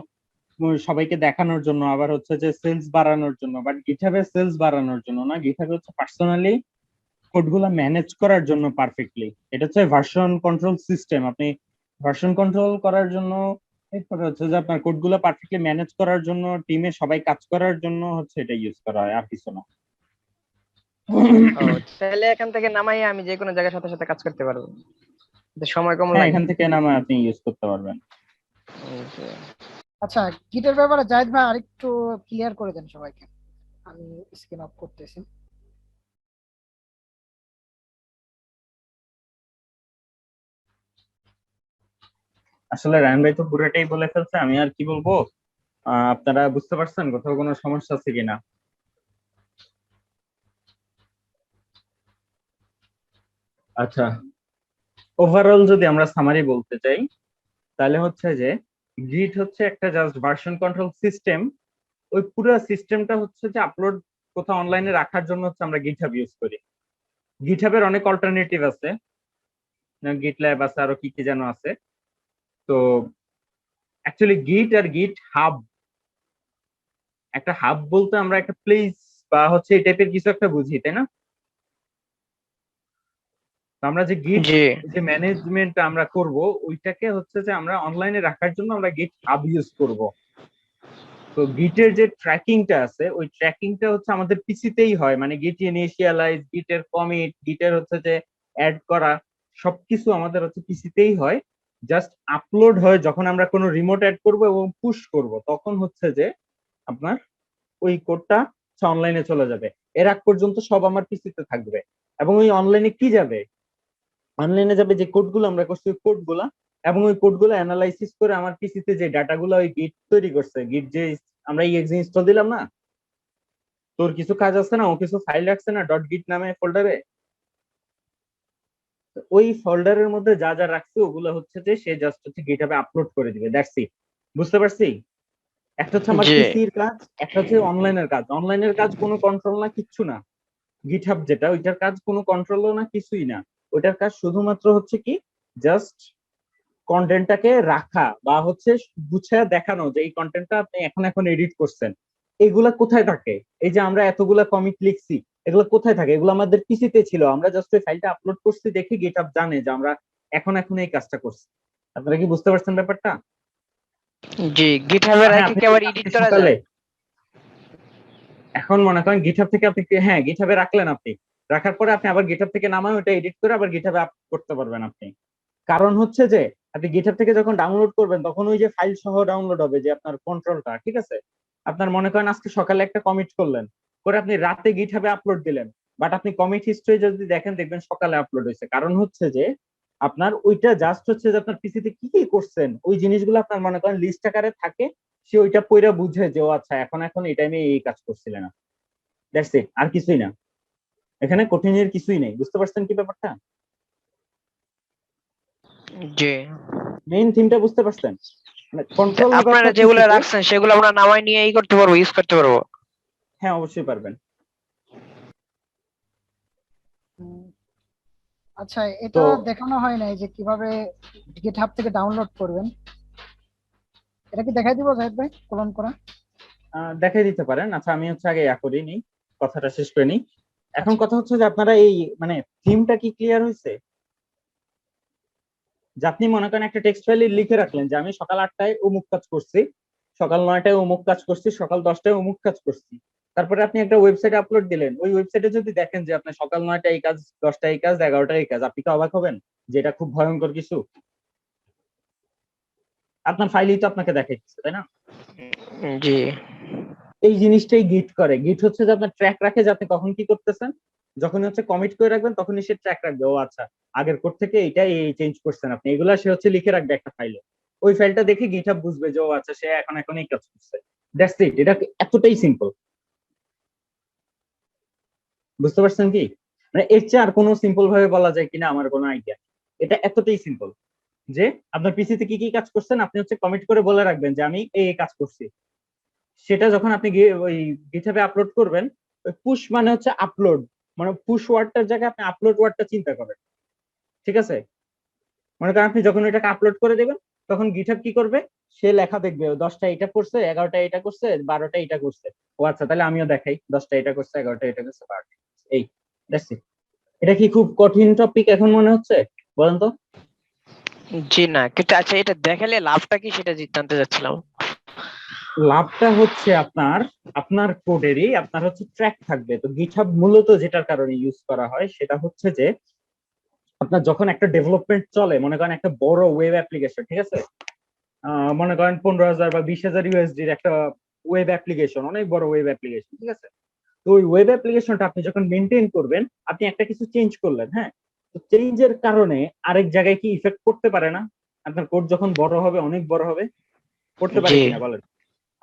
সবাইকে দেখানোর জন্য, আবার হচ্ছে যে সেলস বাড়ানোর জন্য। বাট গিটহাবে সেলস বাড়ানোর জন্য না, গিটহাবে হচ্ছে পার্সোনালি কোডগুলো ম্যানেজ করার জন্য পারফেক্টলি। এটা হচ্ছে ভার্সন কন্ট্রোল সিস্টেম। আপনি ভার্সন কন্ট্রোল করার জন্য, এরপরে হচ্ছে যে আপনার কোডগুলো পারফেক্টলি ম্যানেজ করার জন্য, টিমে সবাই কাজ করার জন্য হচ্ছে এটা ইউজ করা হয়, আর কিছু না। ও, তাহলে এখান থেকে নামাই আমি যে কোনো জায়গায় সাথে সাথে কাজ করতে পারবো, এতে সময় কম হ্যাঁ, লাগে। এখান থেকে নামে আপনি ইউজ করতে পারবেন। আচ্ছা গিটের ব্যাপারে জাহিদ ভাই আরেকটু ক্লিয়ার করে দেন সবাইকে, আমি স্ক্রিন অফ করতেছি। আসলে রায়ন ভাই তো পুরোটাই বলে ফেলছে, আমি আর কি বলবো। আপনারা বুঝতে পারছেন কোথাও কোনো সমস্যা আছে কিনা? আচ্ছা, ওভারঅল যদি আমরা সামারি বলতে চাই, তাহলে হচ্ছে যে গিট হচ্ছে একটা জাস্ট ভার্সন কন্ট্রোল সিস্টেম। ওই পুরো সিস্টেমটা হচ্ছে যে আপলোড কোথাও অনলাইনে রাখার জন্য হচ্ছে আমরা গিটহাব ইউজ করি। গিটহাবের অনেক অল্টারনেটিভ আছে, গিট ল্যাব আছে, আরো কি কি যেন আছে। তো অ্যাকচুয়ালি গিট আর গিট হাব, একটা হাব বলতে আমরা একটা প্লেস বা হচ্ছে এই টাইপের কিছু একটা বুঝি, তাই না? তো আমরা যে গিট জি যে ম্যানেজমেন্ট আমরা করব, ওইটাকে হচ্ছে যে আমরা অনলাইনে রাখার জন্য আমরা গিট হাব ইউজ করব। তো গিটের যে ট্র্যাকিংটা আছে, ওই ট্র্যাকিংটা হচ্ছে আমাদের পিসিতেই হয়, মানে গিট ইনিশিয়ালাইজ, গিটের কমিট, গিটের হচ্ছে যে অ্যাড করা, সবকিছু আমাদের হচ্ছে পিসিতেই হয়। জাস্ট আপলোড হয় যখন আমরা কোনো রিমোট অ্যাড করব এবং পুশ করব, তখন হচ্ছে যে আপনার ওই কোডটা অনলাইনে চলে যাবে। এর আগ পর্যন্ত সব আমার পিসিতে থাকবে। এবং ওই অনলাইনে কি যাবে, অনলাইনে যাবে যে কোডগুলো আমরা করছি ওই কোডগুলা, এবং ওই কোডগুলো অ্যানালাইসিস করে আমার পিসিতে যে ডাটাগুলো ওই গিট তৈরি করছে, গিট যে আমরা ইএক্সি ইনস্টল দিলাম না, তোর কিছু কাজ আছে না, ও কিছু ফাইল রাখছে না ডট গিট নামে ফোল্ডারে, ওই ফোল্ডারের মধ্যে যা যা রাখছে ওগুলো হচ্ছে যে সে জাস্ট হচ্ছে গিটহাবে আপলোড করে দিবে, দ্যাটস ইট। বুঝতে পারছি? একটা হচ্ছে আমার জি পিসির কাজ, একটা হচ্ছে অনলাইনের কাজ। অনলাইনের কাজ কোনো কন্ট্রোল না, কিচ্ছু না। গিটহাব যেটা, ওইটার কাজ কোনো কন্ট্রোলও না, কিছুই না। ওইটার কাজ শুধুমাত্র হচ্ছে কি, জাস্ট কন্টেন্টটাকে রাখা বা হচ্ছে গুছিয়ে দেখানো যে এই কন্টেন্টটা আপনি এখন এখন এডিট করছেন। এগুলা কোথায় থাকে? এই যে আমরা এতগুলা কমিট লিখছি, এগুলো কোথায় থাকে? এগুলো আমাদের পিসিতে ছিল, আমরা জাস্ট ওই ফাইলটা আপলোড করছি দেখে গিটহাব জানে যে আমরা এখন এখন এই কাজটা করছি। আপনারা কি বুঝতে পারছেন ব্যাপারটা? জি, গিটহাবের হ্যাঁ, আগে আপনি কি আবার এডিট আজকে করা সকালে, যায়? এখন মনে করেন গিটহাব থেকে আপনি হ্যাঁ গিটহাবে রাখলেন, আপনি রাখার পরে আপনি আবার গিটহাব থেকে নামায় ওটা এডিট করে আবার গিটহাবে আপ করতে পারবেন আপনি। কারণ হচ্ছে যে আপনি গিটহাব থেকে যখন ডাউনলোড করবেন তখন ওই যে ফাইল সহ ডাউনলোড হবে যে আপনার কন্ট্রোলটা, ঠিক আছে? আপনার মনে করেন আজকে সকালে একটা কমিট করলেন, করে আপনি রাতে গিটহাবে আপলোড দিলেন, বাট আপনি কমিট হিস্ট্রি যদি দেখেন দেখবেন সকালে আপলোড হয়েছে। কারণ হচ্ছে যে আপনার ওইটা জাস্ট হচ্ছে যে আপনার পিসিতে কি কি করছেন ওই জিনিসগুলো আপনার মনে করেন লিস্ট আকারে থাকে, সে ওইটা পইরা বুঝে যে ও আচ্ছা এখন এখন এই টাইমে এই কাজ করছিলেন না। দ্যাটস ইট, আর কিছুই না। এখানে কঠিনের কিছুই নেই। বুঝতে পারছেন কি ব্যাপারটা? জি, মেইন থিমটা বুঝতে পারছেন? মানে কন্ট্রোল আপনারা ব্যাপারটা যেগুলো পিসিতে। রাখছেন সেগুলো আমরা নামাই নিয়ে ই করতে পারবো, ইউজ করতে পারবো। হ্যাঁ, অবশ্যই পারবেন। উম, আচ্ছা এটা তো দেখানো হয় নাই যে কিভাবে গিটহাব থেকে ডাউনলোড করবেন, এটা কি দেখাই দিব জাহিদ ভাই কলন করা? দেখাই দিতে পারেন। আচ্ছা, আমি হচ্ছে আগে করি নি, কথাটা শেষ করে নিই। এখন আচ্ছা কথা হচ্ছে যে আপনারা এই মানে থিমটা কি ক্লিয়ার হয়েছে? যে আপনি মনে করেন একটা টেক্সট ফাইলে লিখে রাখলেন যে আমি সকাল 8টায় অমুক কাজ করছি, সকাল 9টায় অমুক কাজ করছি, সকাল 10টায় অমুক কাজ করছি। তারপরে আপনি একটা ওয়েবসাইটে আপলোড দিলেন, ওই ওয়েবসাইটে যদি দেখেন যে আপনি সকাল 9টায় এই কাজ, 10টায় এই কাজ, 11টায় এই কাজ, আপনি কি অবাক হবেন যে এটা খুব ভয়ঙ্কর কিছু? আপনার ফাইলেই তো আপনাকে দেখাইতেছে, তাই না? জি এই জিনিসটাই গিট করে। গিট হচ্ছে যে আপনার ট্র্যাক রাখে যে আপনি কখন কি করতেছেন, যখন হচ্ছে কমিট করে রাখবেন তখনই সে ট্র্যাক রাখবে, ও আচ্ছা আগের কোড থেকে এইটাই এই চেঞ্জ করছেন আপনি, এগুলা সে হচ্ছে লিখে রাখবে একটা ফাইলে। ওই ফাইলটা দেখে গিটহাব বুঝবে যে ও আচ্ছা সে এখন এখন এই কাজ করছে। দ্যাটস ইট, এটা এতটাই সিম্পল। বুঝতে পারছেন কি? মানে এর চেয়ে আর কোনো সিম্পল ভাবে বলা যায় কিনা আমার কোনো আইডিয়া। এটা এতটাই সিম্পল যে আপনার পিসিতে কি কি কাজ করছেন আপনি হচ্ছে কমিট করে বলে রাখবেন যে আমি এই কাজ করছি। সেটা যখন আপনি ওই গিটহাবে আপলোড করবেন, পুশ মানে হচ্ছে আপলোড, মানে পুশ ওয়ার্ডটার জায়গায় আপনি আপলোড ওয়ার্ডটা চিন্তা করেন, ঠিক আছে? মনে করেন আপনি যখন এটাকে আপলোড করে দেবেন তখন গিটহাব কি করবে, সে লেখা দেখবে 10টা এটা করছে, 11টা এটা করছে, 12টা এটা করছে। ও আচ্ছা, তাহলে আমিও দেখাই 10টা এটা করছে, 11টা এটা করছে, 12টা এই দ্যাটস ইট। এটা কি খুব কঠিন টপিক এখন মনে হচ্ছে বলেন তো? জি না, কিন্তু আচ্ছা এটা দেখালে লাভটা কি সেটা জানতে চাচ্ছিলাম। লাভটা হচ্ছে আপনার আপনার কোডেরই আপনার হচ্ছে ট্র্যাক থাকবে। তো গিটহাব মূলত যেটার কারণে ইউজ করা হয় সেটা হচ্ছে যে আপনার যখন একটা ডেভেলপমেন্ট চলে, মনে করেন একটা বড় ওয়েব অ্যাপ্লিকেশন, ঠিক আছে, মনে করেন 15,000 বা 20,000 ইউএসডির একটা ওয়েব অ্যাপ্লিকেশন, অনেক বড় ওয়েব অ্যাপ্লিকেশন, ঠিক আছে। তো ওই ওয়েব অ্যাপ্লিকেশনটা আপনি যখন মেনটেন করবেন, আপনি একটা কিছু চেঞ্জ করলেন, হ্যাঁ, তো চেঞ্জের কারণে আরেক জায়গায় কি ইফেক্ট করতে পারে না? আপনার কোড যখন বড় হবে, অনেক বড় হবে, করতে পারে জি কিনা বলেন?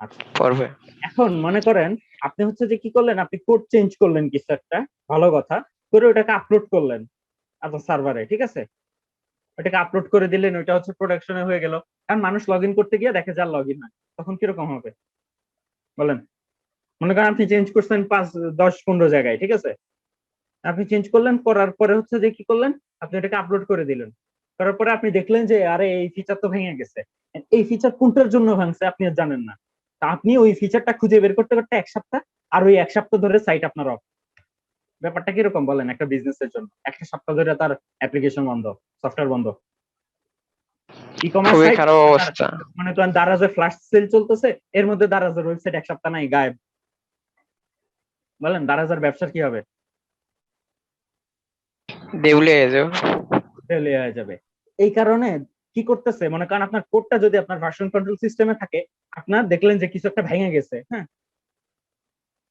আচ্ছা, পড়বে। এখন মনে করেন আপনি হচ্ছে যে কি করলেন, আপনি কোড চেঞ্জ করলেন কিছু একটা, ভালো কথা, করে ওটাকে আপলোড করলেন আপনার সার্ভারে, ঠিক আছে, ওটাকে আপলোড করে দিলেন, ওইটা হচ্ছে প্রোডাকশনে হয়ে গেল। কারণ মানুষ লগ ইন করতে গিয়ে দেখে যার লগ ইন হয়, তখন কিরকম হবে বলেন? মনে করেন আপনি চেঞ্জ করছেন 5, 10, 15 জায়গায়, ঠিক আছে, আপনি চেঞ্জ করলেন, করার পরে হচ্ছে যে কি করলেন, আপনি এটাকে আপলোড করে দিলেন, করার পরে আপনি দেখলেন যে আরে এই ফিচার তো ভেঙে গেছে। এই ফিচার কোনটার জন্য ভাঙছে আপনি আর জানেন না। তা আপনি ওই ফিচারটা খুঁজে বের করতে করতে 1 সপ্তাহ, আর ওই 1 সপ্তাহ ধরে সাইট আপনার অফ। ব্যাপারটা কিরকম বলেন একটা বিজনেসের জন্য? 1 সপ্তাহ ধরে তার অ্যাপ্লিকেশন বন্ধ, সফটওয়্যার বন্ধ। ই কমার্স খুবই সাইট, খারাপ অবস্থা। মানে তো দারাজে ফ্ল্যাশ সেল চলতেছে, এর মধ্যে দারাজের ওয়েবসাইট 1 সপ্তাহ নাই, গায়েব। বলেন দারাজের ব্যবসার কি হবে? দেউলে হয়ে যাও। ফেল হয়ে যাবে। এই কারণে কি করতেছে, মনে করেন আপনার কোডটা যদি আপনার ভার্সন কন্ট্রোল সিস্টেমে থাকে, আপনার দেখলেন যে কিছু একটা ভেঙে গেছে, হ্যাঁ,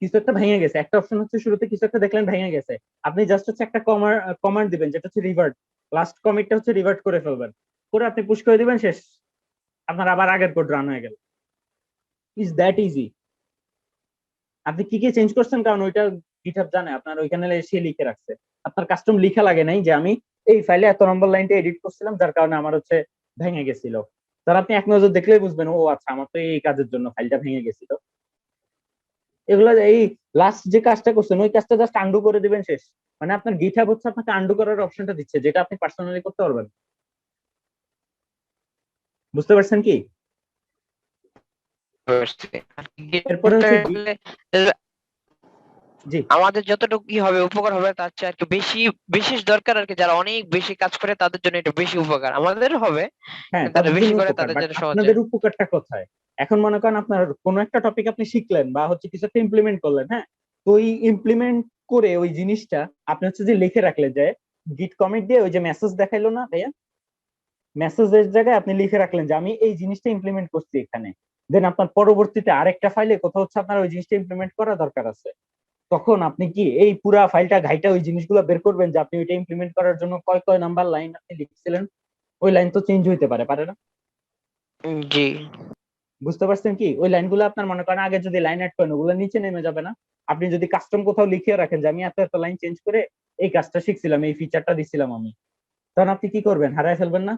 কিছু একটা ভেঙে গেছে, একটা অপশন হচ্ছে শুরুতে কিছু একটা দেখলেন ভেঙে গেছে, আপনি জাস্ট হচ্ছে একটা কমান্ড দিবেন যেটা হচ্ছে রিভার্ট, লাস্ট কমিটটা হচ্ছে রিভার্ট করে ফেলবেন, করে আপনি পুশ করে দিবেন, শেষ, আপনার আবার আগের কোড রান হয়ে গেল। Is that easy. আপনি কি কি চেঞ্জ করছেন কারণ ওইটা গিটহাব জানে, আপনার ওইখানে সে লিখে রাখছে, আপনার কাস্টম লিখা লাগে নাই যে আমি এই ফাইলে এত নম্বর লাইনটা এডিট করছিলাম যার কারণে আমার হচ্ছে ভেঙে গেছিল। তার আপনি এক নজর দেখলেই বুঝবেন ও আচ্ছা আমার তো এই কাজের জন্য ফাইলটা ভেঙে গেছিল। এগুলা এই লাস্ট যে কাজটা করছেন ওই কাজটা জাস্ট আন্ডু করে দিবেন, শেষ। মানে আপনার গিটহাব হচ্ছে আপনাকে আন্ডু করার অপশনটা দিচ্ছে, যেটা আপনি পার্সোনালি করতে পারবেন। বুঝতে পারছেন কি? এরপরে হচ্ছে জি, আমাদের যতটুকু কি হবে উপকার হবে তার চেয়ে আর কি বেশি বিশেষ দরকার আর কি, যারা অনেক বেশি কাজ করে তাদের জন্য এটা বেশি উপকার, আমাদের হবে হ্যাঁ, কিন্তু যারা তাদের বেশি জন্য করে উপকার, তাদের বাট জন্য সহজ হয়। আপনাদের উপকারটা কোথায়? এখন মনে করেন আপনার কোনো একটা টপিক আপনি শিখলেন বা হচ্ছে কিছু একটা ইমপ্লিমেন্ট করলেন, হ্যাঁ, তো ওই ইমপ্লিমেন্ট করে ওই জিনিসটা আপনি হচ্ছে যে লিখে রাখলেন, যে গিট কমিট দিয়ে ওই যে মেসেজ দেখাইলো না ভাইয়া, মেসেজের জায়গায় আপনি লিখে রাখলেন যে আমি এই জিনিসটা ইমপ্লিমেন্ট করছি এখানে, দেন আপনার পরবর্তীতে আরেকটা ফাইলে কোথাও হচ্ছে আপনার ওই জিনিসটা ইমপ্লিমেন্ট করা দরকার আছে, তখন আপনি কি এই পুরা ফাইলটা ঘাইটা ওই জিনিসগুলো বের করবেন যে আপনি ওইটা ইমপ্লিমেন্ট করার জন্য কয় কয় নাম্বার লাইন আপনি লিখছিলেন? ওই লাইন তো চেঞ্জ হইতে পারে, পারে না? জি বুঝতে পারছেন কি? ওই লাইনগুলো আপনার মনে করেন আগে যদি লাইন অ্যাড করেন ওগুলো নিচে নেমে যাবে না? আপনি যদি কাস্টম কোথাও লিখিয়ে রাখেন যে আমি এত এত লাইন চেঞ্জ করে এই কাজটা শিখছিলাম, এই ফিচারটা দিছিলাম আমি, তখন আপনি কি করবেন? হারায় ফেলবেন না?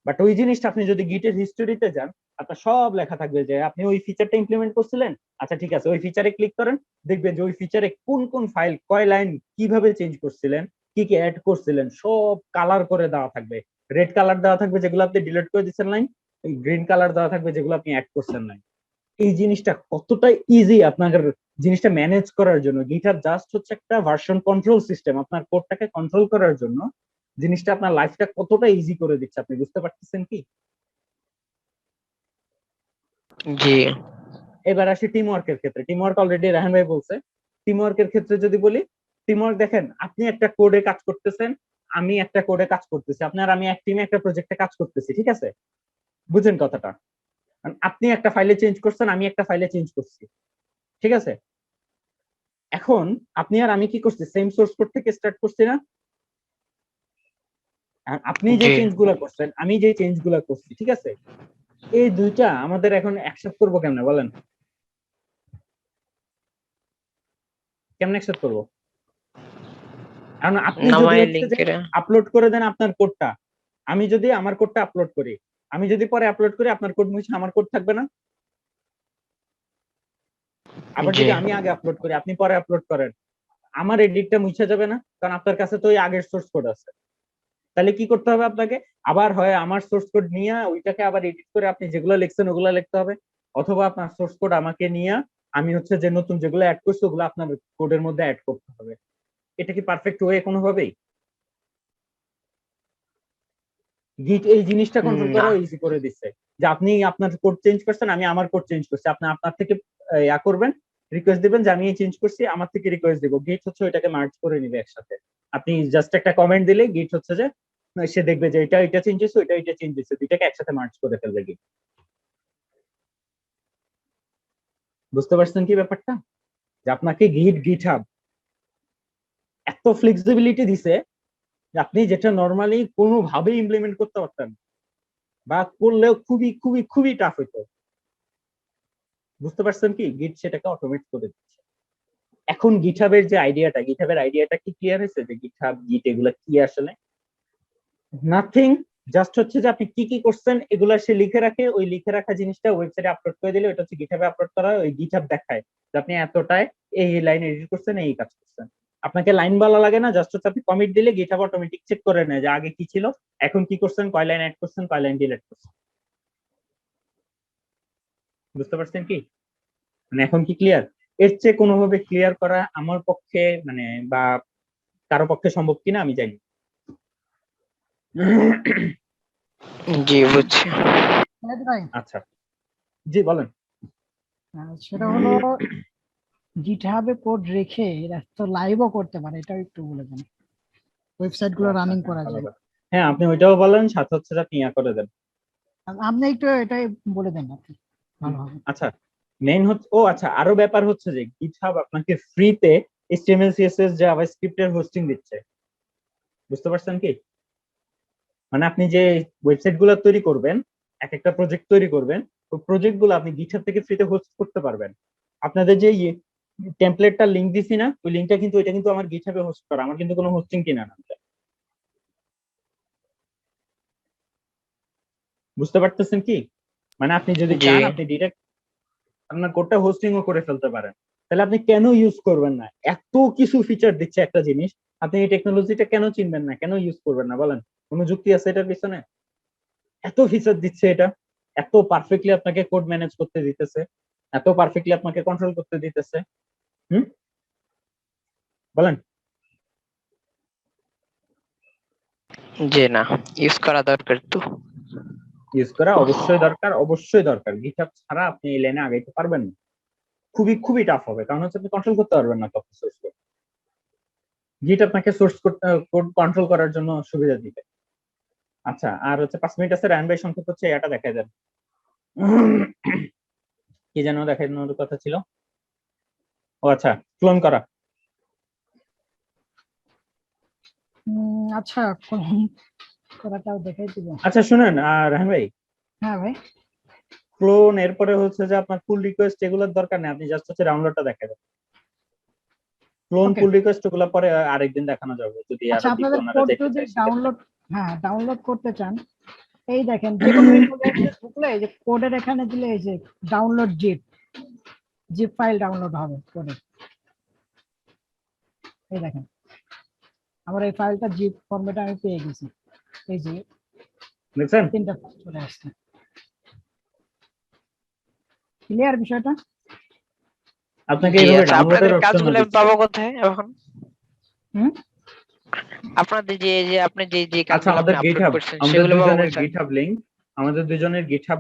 বাট ওই জিনিসটা আপনি যদি গিটের হিস্টোরিতে যান, আপনার সব লেখা থাকবে যে আপনি ওই ফিচারটা ইমপ্লিমেন্ট করছিলেন, আচ্ছা ঠিক আছে, ওই ফিচারে ক্লিক করেন, দেখবেন যে ওই ফিচারে কোন কোন ফাইল কয় লাইন কিভাবে চেঞ্জ করছিলেন, কি কি অ্যাড করছিলেন, সব কালার করে দেওয়া থাকবে। রেড কালার দেওয়া থাকবে যেগুলো আপনি ডিলিট করে দিচ্ছেন লাইন, গ্রিন কালার দেওয়া থাকবে যেগুলো আপনি অ্যাড করছেন লাইন। এই জিনিসটা কতটা ইজি আপনার জিনিসটা ম্যানেজ করার জন্য। গিটহাব জাস্ট হচ্ছে একটা ভার্সন কন্ট্রোল সিস্টেম, আপনার কোডটাকে কন্ট্রোল করার জন্য। জিনিসটা আপনার লাইফটা কতটা ইজি করে দিচ্ছে, আপনি বুঝতে পারতেছেন কি? জি এবার আসি টিম ওয়ার্কের ক্ষেত্রে। টিম ওয়ার্ক অলরেডি রাহান ভাই বলছে। টিম ওয়ার্কের ক্ষেত্রে যদি বলি, টিম ওয়ার্ক দেখেন, আপনি একটা কোডে কাজ করতেছেন, আমি একটা কোডে কাজ করতেছি, আপনার আমি এক টিমে একটা প্রজেক্টে কাজ করতেছি, ঠিক আছে? বুঝেন কথাটা? আপনি একটা ফাইলে চেঞ্জ করছেন, আমি একটা ফাইলে চেঞ্জ করছি, ঠিক আছে? এখন আপনি আর আমি কি করছি, সেম সোর্স কোড থেকে স্টার্ট করছি না? আর আপনি যে জি চেঞ্জ গুলা করছেন, আমি যে চেঞ্জ গুলা করছি, ঠিক আছে, এই দুইটা আমাদের এখন অ্যাকসেপ্ট করবো কেমনে বলেন? কেমনে অ্যাকসেপ্ট করবো? কারণ আপনি যদি নামায় হচ্ছে যে লিঙ্কের আপলোড করে দেন আপনার কোডটা, আমি যদি আমার কোডটা আপলোড করি, আমি যদি পরে আপলোড করি আপনার কোড মুছে আমার কোড থাকবে না? আবার জি যদি আমি আগে আপলোড করি আপনি পরে আপলোড করেন, আমার এডিটটা মুছে যাবে না? কারণ আপনার কাছে তো ওই আগের সোর্স কোড আছে। তাহলে কি করতে হবে আপনাকে? আবার হয় আমার সোর্স কোড নিয়ে ওইটাকে আবার এডিট করে আপনি যেগুলো লিখছেন ওগুলো লিখতে হবে, অথবা আপনার সোর্স কোড আমাকে নিয়ে আমি হচ্ছে যে নতুন যেগুলো অ্যাড করছি ওগুলো আপনার কোডের মধ্যে অ্যাড করতে হবে। এটা কি পারফেক্ট ওয়ে কোনোভাবেই? গিট এই জিনিসটা কন্ট্রোল না করা ইজি করে দিচ্ছে যে আপনি আপনার কোড চেঞ্জ করছেন, আমি আমার কোড চেঞ্জ করছি, আপনি আপনার থেকে ইয়া করবেন, রিকোয়েস্ট দিবেন যে আমি এই চেঞ্জ করছি, আমার থেকে রিকোয়েস্ট দিব, গিট হচ্ছে ওইটাকে মার্জ করে নিবে একসাথে। আপনি জাস্ট একটা কমেন্ট দিলে গিট হচ্ছে যে সে দেখবে যে এটা চেঞ্জ হয়েছে, এটা চেঞ্জ হয়েছে, দুইটাকে একসাথে মার্জ করে ফেলবে গিট। বুঝতে পারছেন কি ব্যাপারটা? যে আপনাকে গিটহাব এত ফ্লেক্সিবিলিটি দিছে যে আপনি যেটা নর্মালি কোনোভাবেই ইমপ্লিমেন্ট করতে পারতেন না, বা করলেও খুবই খুবই খুবই টাফ হইতো। বুঝতে পারছেন কি? গিট সেটাকে অটোমেট করে দিচ্ছে। এখন গিটহাবের আইডিয়াটা কি ক্লিয়ার হয়েছে যে গিটহাব গিট এগুলা কি আসলে? নাথিং, জাস্ট হচ্ছে যে আপনি কি কি করছেন এগুলা সে লিখে রাখে, ওই লিখে রাখা জিনিসটা ওয়েবসাইটে আপলোড করে দিলে ওটা হচ্ছে গিটহাবে আপলোড করা, ওই গিটহাব দেখায় যে আপনি এতটায় এই লাইন এডিট করছেন, এই কাজ করছেন। আপনাকে লাইন বলা লাগে না, জাস্ট হচ্ছে আপনি কমিট দিলে গিটহাব অটোমেটিক চেক করে নেয় যে আগে কি ছিল, এখন কি করছেন, কয় লাইন অ্যাড করছেন, কয় লাইন ডিলিট করছেন। বুঝতে পারছেন কি? মানে এখন কি ক্লিয়ার? এর চেয়ে কোনোভাবে ক্লিয়ার করা আমার পক্ষে মানে বা কারো পক্ষে সম্ভব কিনা আমি জানি। জি বুঝছি। সাহেদ ভাই, আচ্ছা, জি বলেন। সেটা হলো গিটহাবে কোড রেখে এরা তো লাইভও করতে পারে, এটাও একটু বলে দেন। ওয়েবসাইট গুলো আচ্ছা, রানিং হ্যাঁ, করা ভালো যায়। কথা। হ্যাঁ, আপনি ওইটাও বলেন, সাথে হচ্ছে যে আপনি ইয়া করে দেন। আপনি একটু এটাই বলে দেন আপনি, ভালো হবে। আচ্ছা, মেইন হচ্ছে আচ্ছা আরো ব্যাপার হচ্ছে যে গিটহাব আপনাকে ফ্রিতে HTML CSS জাভাস্ক্রিপ্ট এর হোস্টিং দিচ্ছে। বুঝতে পারছেন কি? মানে আপনি যে ওয়েবসাইট গুলো তৈরি করবেন, এক একটা প্রজেক্ট তৈরি করবেন, ওই প্রজেক্ট গুলো আপনি গিটহাব থেকে ফ্রিতে হোস্ট করতে পারবেন। আপনাদের যে টেমপ্লেটটা লিংক দিছি না, ওই লিংকটা কিন্তু ওইটা কিন্তু আমার গিটহাবে হোস্ট করা, আমার কিন্তু কোনো হোস্টিং কিনা না। বুঝতে পারতেছেন কি? মানে আপনি যদি জি চান আপনি ডিরেক্ট আপনার কোডটা হোস্টিংও করে ফেলতে পারেন। তাহলে আপনি কেন ইউজ করবেন না? এত কিছু ফিচার দিচ্ছে একটা জিনিস, আপনি এই টেকনোলজিটা কেন চিনবেন না, কেন ইউজ করবেন না বলেন? কোনো যুক্তি আছে এটার পিছনে? এত ফিচার দিচ্ছে এটা, এত পারফেক্টলি আপনাকে কোড ম্যানেজ করতে দিতেছে, এত পারফেক্টলি আপনাকে কন্ট্রোল করতে দিতেছে। হুম, বলেন। জি না, ইউজ করা দরকার তো। ইউজ করা অবশ্যই দরকার, অবশ্যই দরকার। গিটহাব ছাড়া আপনি এই লাইনে আগাইতে পারবেন না, খুবই খুবই টাফ হবে, কারণ হচ্ছে আপনি কন্ট্রোল করতে পারবেন না তখন সোর্স কোড। গিট আপনাকে সোর্স কোড কন্ট্রোল করার জন্য সুবিধা দিবে। আচ্ছা, আর হচ্ছে 5 মিনিট আছে, রায়ন ভাই সংক্ষেপ হচ্ছে এটা দেখাই দেন। কি যেন দেখানোর কথা ছিল? আচ্ছা, ক্লোন করা। আচ্ছা, ক্লোন করাটাও দেখাই দিব। আচ্ছা শুনেন, রায়ন ভাই, হ্যাঁ ভাই, ক্লোন এরপরে হচ্ছে যে আপনার পুল রিকোয়েস্ট এগুলোর দরকার নেই, আপনি জাস্ট হচ্ছে ডাউনলোডটা দেখাই দেন। ক্লোন ওকে। পুল রিকোয়েস্ট ওগুলো পরে আরেকদিন দেখানো যাবে যদি আচ্ছা, আরো আপনাদের ওনারা কোড যেতে যদি চায়। ডাউনলোড করতে চান, এই দেখেন যে কোনো রেপোজিটরি ঢুকলে এই যে কোডের এখানে দিলে এই যে ডাউনলোড জিপ ফাইল ডাউনলোড হবে কোডে। এই দেখেন আমার এই ফাইলটা জিপ ফরম্যাটে আমি পেয়ে গেছি, এই যে দেখছেন? 3টা ফাইল চলে আসছে। ক্লিয়ার বিষয়টা? আপনাকে জি এইভাবে আচ্ছা, ডাউনলোডের আপনাদের অপশনও কাজগুলো আমি দিচ্ছে। পাবো কোথায় এখন? হুম, আপনাদের যে আপনি যে আচ্ছা, কাজগুলো আপনি আমাদের আপলোড গিটহাব, করছেন আমাদের সেগুলো পাবো দুজনের কোথায়? গিটহাব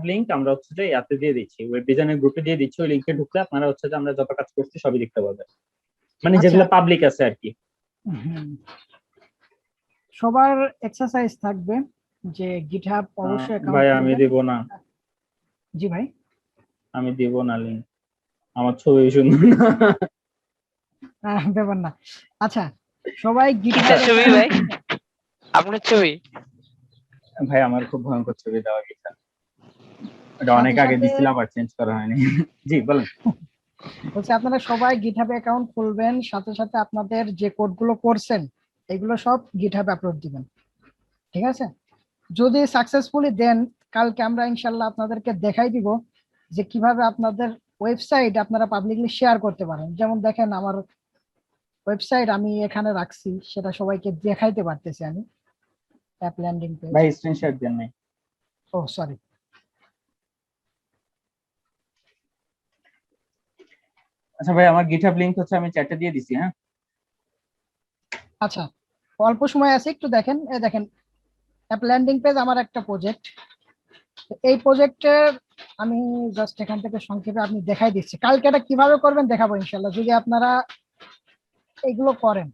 লিংক, আমরা হচ্ছে যে ইয়াতে দিয়ে দিচ্ছি, ওয়েব ডিজাইনের গ্রুপে দিয়ে দিচ্ছি, ওই লিংকে ঢুকলে আপনারা হচ্ছে যে আমরা যত কাজ করছি সবই দেখতে পাবেন, মানে আচ্ছা। যেগুলো পাবলিক আছে আর কি। হুম, সবার এক্সারসাইজ থাকবে যে গিটহাব অবশ্যই অ্যাকাউন্ট ভাই আমি করবেন। দিব না, জি ভাই, আমি দিব না লিংক, আমার ছবি সুন্দর না। ব্যাপার না। আচ্ছা, সবাই কিসের গিটহাব ছবি ভাই? আপনার ছবি? ভাই আমার খুব ভয়ঙ্কর ছবি দেওয়া গেছে, এটা অনেক সাথে আগে সাথে দিছিলাম আর চেঞ্জ করা হয়নি। জি বলেন। বলছি আপনারা সবাই গিটহাব অ্যাকাউন্ট খুলবেন, সাথে সাথে আপনাদের যে কোডগুলো করছেন এগুলো সব গিটহাবে আপলোড দিবেন, ঠিক আছে? যদি সাকসেসফুলি দেন, কালকে আমরা ইনশাল্লাহ আপনাদেরকে দেখাই দিব যে কিভাবে আপনাদের ওয়েবসাইট আপনারা পাবলিকলি শেয়ার করতে পারেন। যেমন দেখেন আমার ওয়েবসাইট আমি এখানে রাখছি, সেটা সবাইকে দেখাইতে পারতেছি আমি। অ্যাপ ল্যান্ডিং পেজ, ভাই স্ক্রিনশট দেন নাই। ও সরি, আচ্ছা ভাই, আমার গিটহাব লিংক হচ্ছে আমি চ্যাটে দিয়ে দিছি, হ্যাঁ? আচ্ছা অল্প সময় আছে, একটু দেখেন। এই দেখেন অ্যাপ ল্যান্ডিং পেজ আমার একটা প্রজেক্ট। এই প্রজেক্টের আমি জাস্ট এখান থেকে সংক্ষেপে আপনি দেখাই দিচ্ছি, কালকে এটা কিভাবে করবেন দেখাবো ইনশাল্লাহ, যদি আপনারা এইগুলো করেন।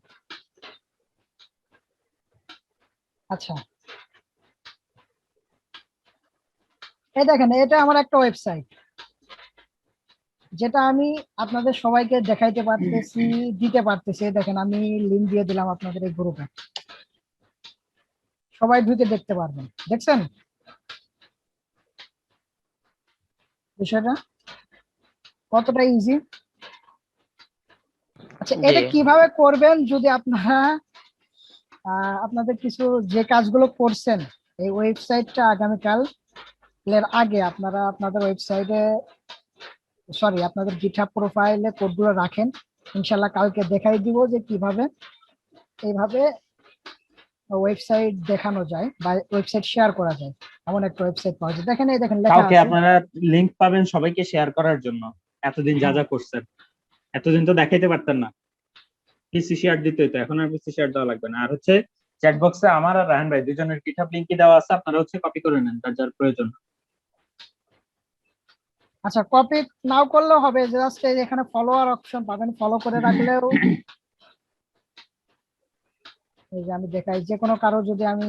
আচ্ছা এই দেখেন এটা আমার একটা ওয়েবসাইট, যেটা আমি আপনাদের সবাইকে দেখাইতে পারতেছি, দিতে পারতেছি। এই দেখেন আমি লিংক দিয়ে দিলাম আপনাদের এই গ্রুপে, সবাই ঢুকে দেখতে পারবেন। দেখছেন বিষয়টা কতটা ইজি? আচ্ছা এটা জি কিভাবে করবেন, যদি আপনারা আপনাদের কিছু যে কাজগুলো করছেন এই ওয়েবসাইটটা আগামীকাল এর আগে আপনারা আপনাদের ওয়েবসাইটে, সরি আপনাদের গিটহাব প্রোফাইলে কোডগুলো রাখেন, ইনশাল্লাহ কালকে দেখাই দিব যে কিভাবে এইভাবে ওয়েবসাইট দেখানো যায় বা ওয়েবসাইট শেয়ার করা যায়। এমন একটা ওয়েবসাইট পাওয়া যায়, দেখেন এই দেখেন লেখা কালকে আছে। আপনারা লিংক পাবেন সবাইকে শেয়ার করার জন্য। এতদিন যা যা করছেন, এতদিন তো দেখাইতে পারতেন না, পিসি শেয়ার দিতে হতো, এখন আর পিসি শেয়ার দেওয়া লাগবে না। আর হচ্ছে চ্যাট বক্সে আমার আর রায়হান ভাই দুজনের গিটহাব লিংক দেওয়া আছে, আপনারা হচ্ছে কপি করে নেন তার যার প্রয়োজন। আচ্ছা কপি নাও করলেও হবে, জাস্ট এখানে ফলোয়ার অপশন পাবেন, ফলো করে রাখলেও। এই যে আমি দেখাই, যে কোনো কারো যদি আমি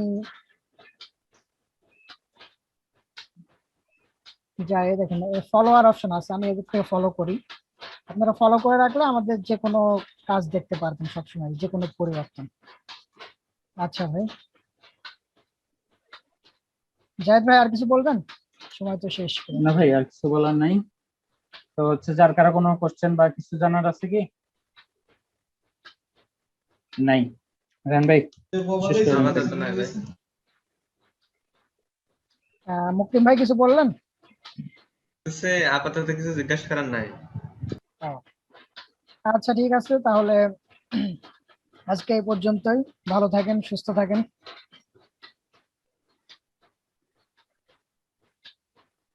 যাই, দেখেন ফলোয়ার অপশন আছে, আমি এদিক থেকে ফলো করি, আপনারা ফলো করে রাখলে আমাদের যে কোনো কাজ দেখতে পারবেন সবসময়, যে কোনো পরিবর্তন। আচ্ছা ভাই, জায়েদ ভাই আর কিছু বলবেন? সময় তো শেষ করে। না ভাই, আর কিছু বলার নাই। তো হচ্ছে যার কারো কোনো কোশ্চেন বা কিছু জানার আছে কি? নাই? রায়হান ভাই শেষ করুন। আমাদের তো নাই ভাই। মুক্তিম ভাই কিছু বললেন? সে আপাতত কিছু জিজ্ঞাসা করার নাই। আচ্ছা ঠিক আছে তাহলে আজকে এই পর্যন্তই। ভালো থাকেন, সুস্থ থাকেন।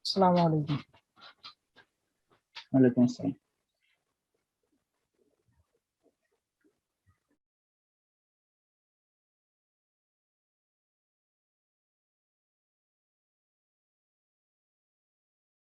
আসসালামু আলাইকুম। ওয়ালাইকুম আসসালাম।